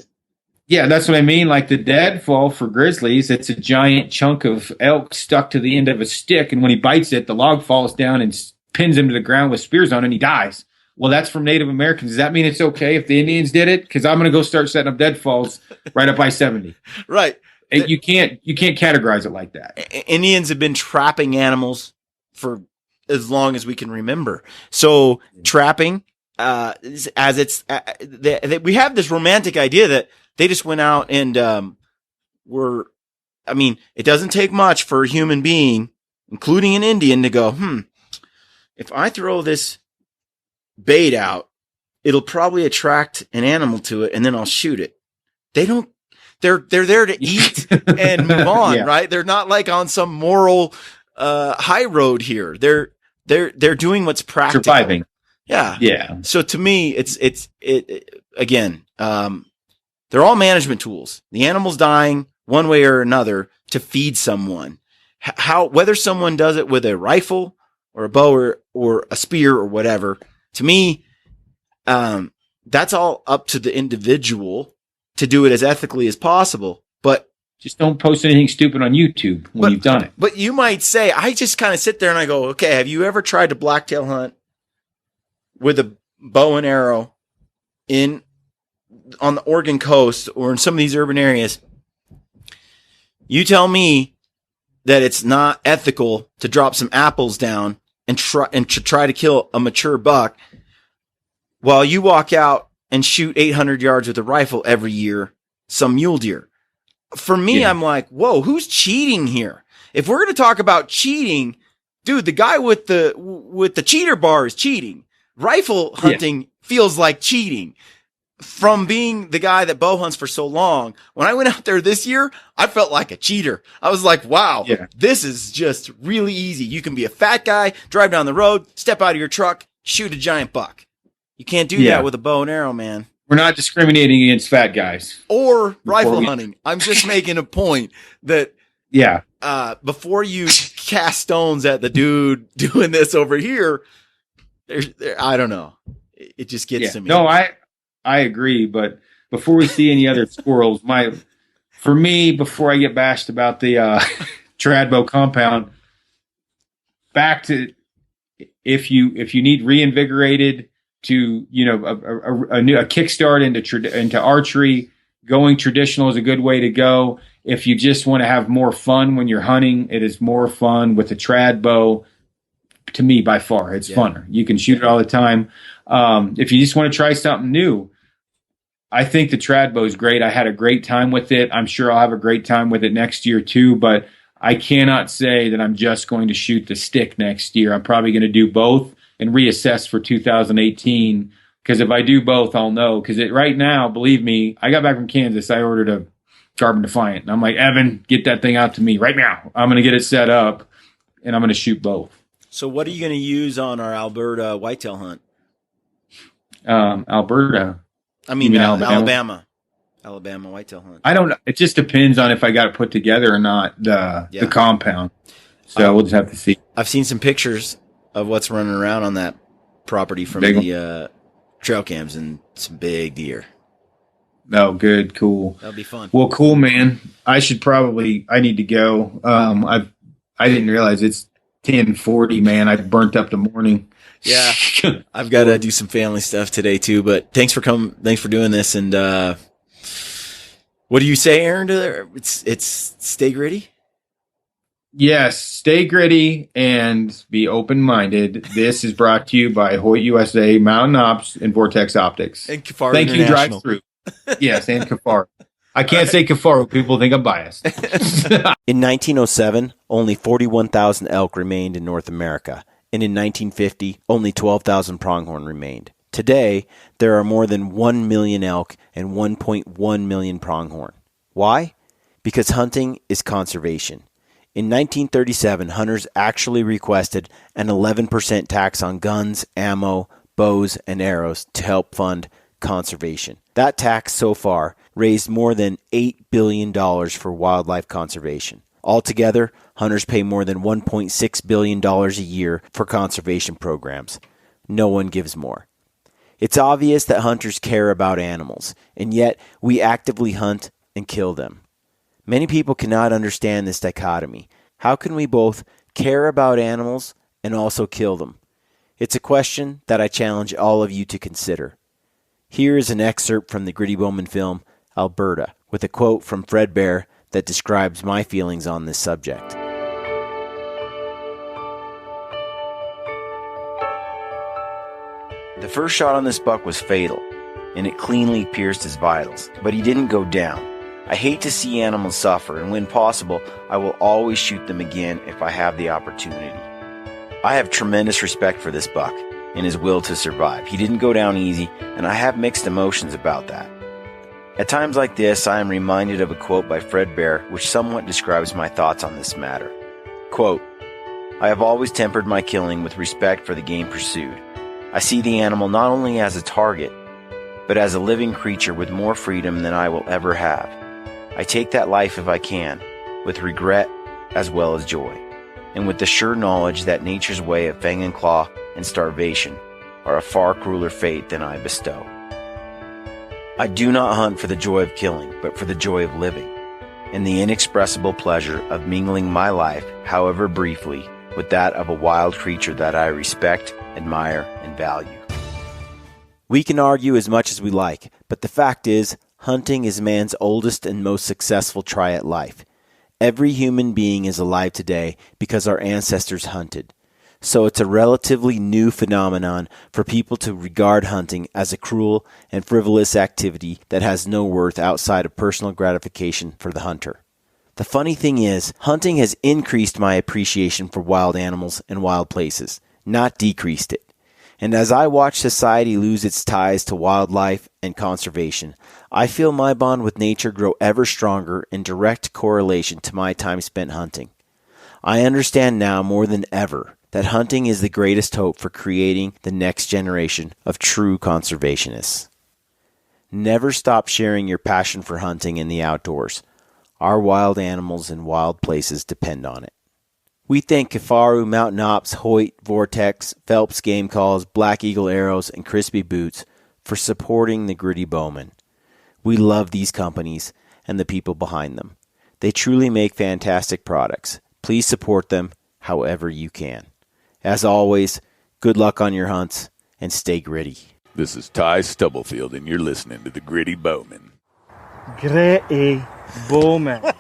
Yeah, that's what I mean. Like the deadfall for grizzlies, it's a giant chunk of elk stuck to the end of a stick. And when he bites it, the log falls down and pins him to the ground with spears on it, and he dies. Well, that's from Native Americans. Does that mean it's okay if the Indians did it? Because I'm going to go start setting up deadfalls right up I-70. Right. You can't categorize it like that. Indians have been trapping animals for as long as we can remember. So trapping, we have this romantic idea that they just went out and it doesn't take much for a human being, including an Indian, to go, if I throw this bait out, it'll probably attract an animal to it, and then I'll shoot it. They're there to eat and move on, right? They're not like on some moral high road here. They're doing what's practical. Surviving. Yeah. Yeah. So to me, it's again, they're all management tools. The animal's dying. one way or another to feed someone. How whether someone does it with a rifle or a bow or a spear or whatever, to me, that's all up to the individual to do it as ethically as possible. But just don't post anything stupid on YouTube when you've done it. But you might say, I just kind of sit there and I go, okay, have you ever tried to blacktail hunt with a bow and arrow on the Oregon coast or in some of these urban areas? You tell me that it's not ethical to drop some apples down and try to kill a mature buck while you walk out and shoot 800 yards with a rifle every year, some mule deer. For me, I'm like, whoa, who's cheating here? If we're going to talk about cheating, dude, the guy with the cheater bar is cheating. Rifle hunting feels like cheating. From being the guy that bow hunts for so long, when I went out there this year, I felt like a cheater. I was like, wow, this is just really easy. You can be a fat guy, drive down the road, step out of your truck, shoot a giant buck. You can't do that with a bow and arrow, man. We're not discriminating against fat guys. Or rifle hunting. I'm just making a point that before you cast stones at the dude doing this over here, I don't know. It just gets to me. No, I agree, but before we see any other squirrels, for me, before I get bashed about the Tradbo compound, back to if you need reinvigorated to a kickstart into archery, going traditional is a good way to go. If you just want to have more fun when you're hunting, it is more fun with a trad bow. To me, by far, it's funner. You can shoot it all the time. If you just want to try something new, I think the trad bow is great. I had a great time with it. I'm sure I'll have a great time with it next year too, but I cannot say that I'm just going to shoot the stick next year. I'm probably going to do both and reassess for 2018, because if I do both, I'll know. Because right now, believe me, I got back from Kansas. I ordered a Carbon Defiant, and I'm like, Evan, get that thing out to me right now. I'm going to get it set up, and I'm going to shoot both. So what are you going to use on our Alberta whitetail hunt? Alberta. I mean Alabama whitetail hunt. I don't know. It just depends on if I got it put together or not, the compound. So we'll just have to see. I've seen some pictures of what's running around on that property from the trail cams, and some big deer. Oh, good. Cool. That'll be fun. Well, cool, man. I need to go. I didn't realize it's 10:40, man. I burnt up the morning. Yeah. I've got to do some family stuff today too, but thanks for coming. Thanks for doing this. And, what do you say, Aaron? It's stay gritty. Yes, stay gritty and be open-minded. This is brought to you by Hoyt USA, Mountain Ops, and Vortex Optics. And Kafar Thank you, International. Drive Through. Yes, and Kafar. I can't say Kafar. People think I'm biased. In 1907, only 41,000 elk remained in North America, and in 1950, only 12,000 pronghorn remained. Today, there are more than 1 million elk and 1.1 million pronghorn. Why? Because hunting is conservation. In 1937, hunters actually requested an 11% tax on guns, ammo, bows, and arrows to help fund conservation. That tax so far raised more than $8 billion for wildlife conservation. Altogether, hunters pay more than $1.6 billion a year for conservation programs. No one gives more. It's obvious that hunters care about animals, and yet we actively hunt and kill them. Many people cannot understand this dichotomy. How can we both care about animals and also kill them? It's a question that I challenge all of you to consider. Here is an excerpt from the Gritty Bowmen film, Alberta, with a quote from Fred Bear that describes my feelings on this subject. The first shot on this buck was fatal, and it cleanly pierced his vitals, but he didn't go down. I hate to see animals suffer, and when possible, I will always shoot them again if I have the opportunity. I have tremendous respect for this buck and his will to survive. He didn't go down easy, and I have mixed emotions about that. At times like this, I am reminded of a quote by Fred Bear, which somewhat describes my thoughts on this matter. Quote, I have always tempered my killing with respect for the game pursued. I see the animal not only as a target, but as a living creature with more freedom than I will ever have. I take that life if I can, with regret as well as joy, and with the sure knowledge that nature's way of fang and claw and starvation are a far crueler fate than I bestow. I do not hunt for the joy of killing, but for the joy of living, and the inexpressible pleasure of mingling my life, however briefly, with that of a wild creature that I respect, admire, and value. We can argue as much as we like, but the fact is, hunting is man's oldest and most successful try at life. Every human being is alive today because our ancestors hunted. So it's a relatively new phenomenon for people to regard hunting as a cruel and frivolous activity that has no worth outside of personal gratification for the hunter. The funny thing is, hunting has increased my appreciation for wild animals and wild places, not decreased it. And as I watch society lose its ties to wildlife and conservation, I feel my bond with nature grow ever stronger in direct correlation to my time spent hunting. I understand now more than ever that hunting is the greatest hope for creating the next generation of true conservationists. Never stop sharing your passion for hunting in the outdoors. Our wild animals and wild places depend on it. We thank Kifaru, Mountain Ops, Hoyt, Vortex, Phelps Game Calls, Black Eagle Arrows, and Crispy Boots for supporting the Gritty Bowmen. We love these companies and the people behind them. They truly make fantastic products. Please support them however you can. As always, good luck on your hunts and stay gritty. This is Ty Stubblefield, and you're listening to the Gritty Bowmen. Gritty Bowmen.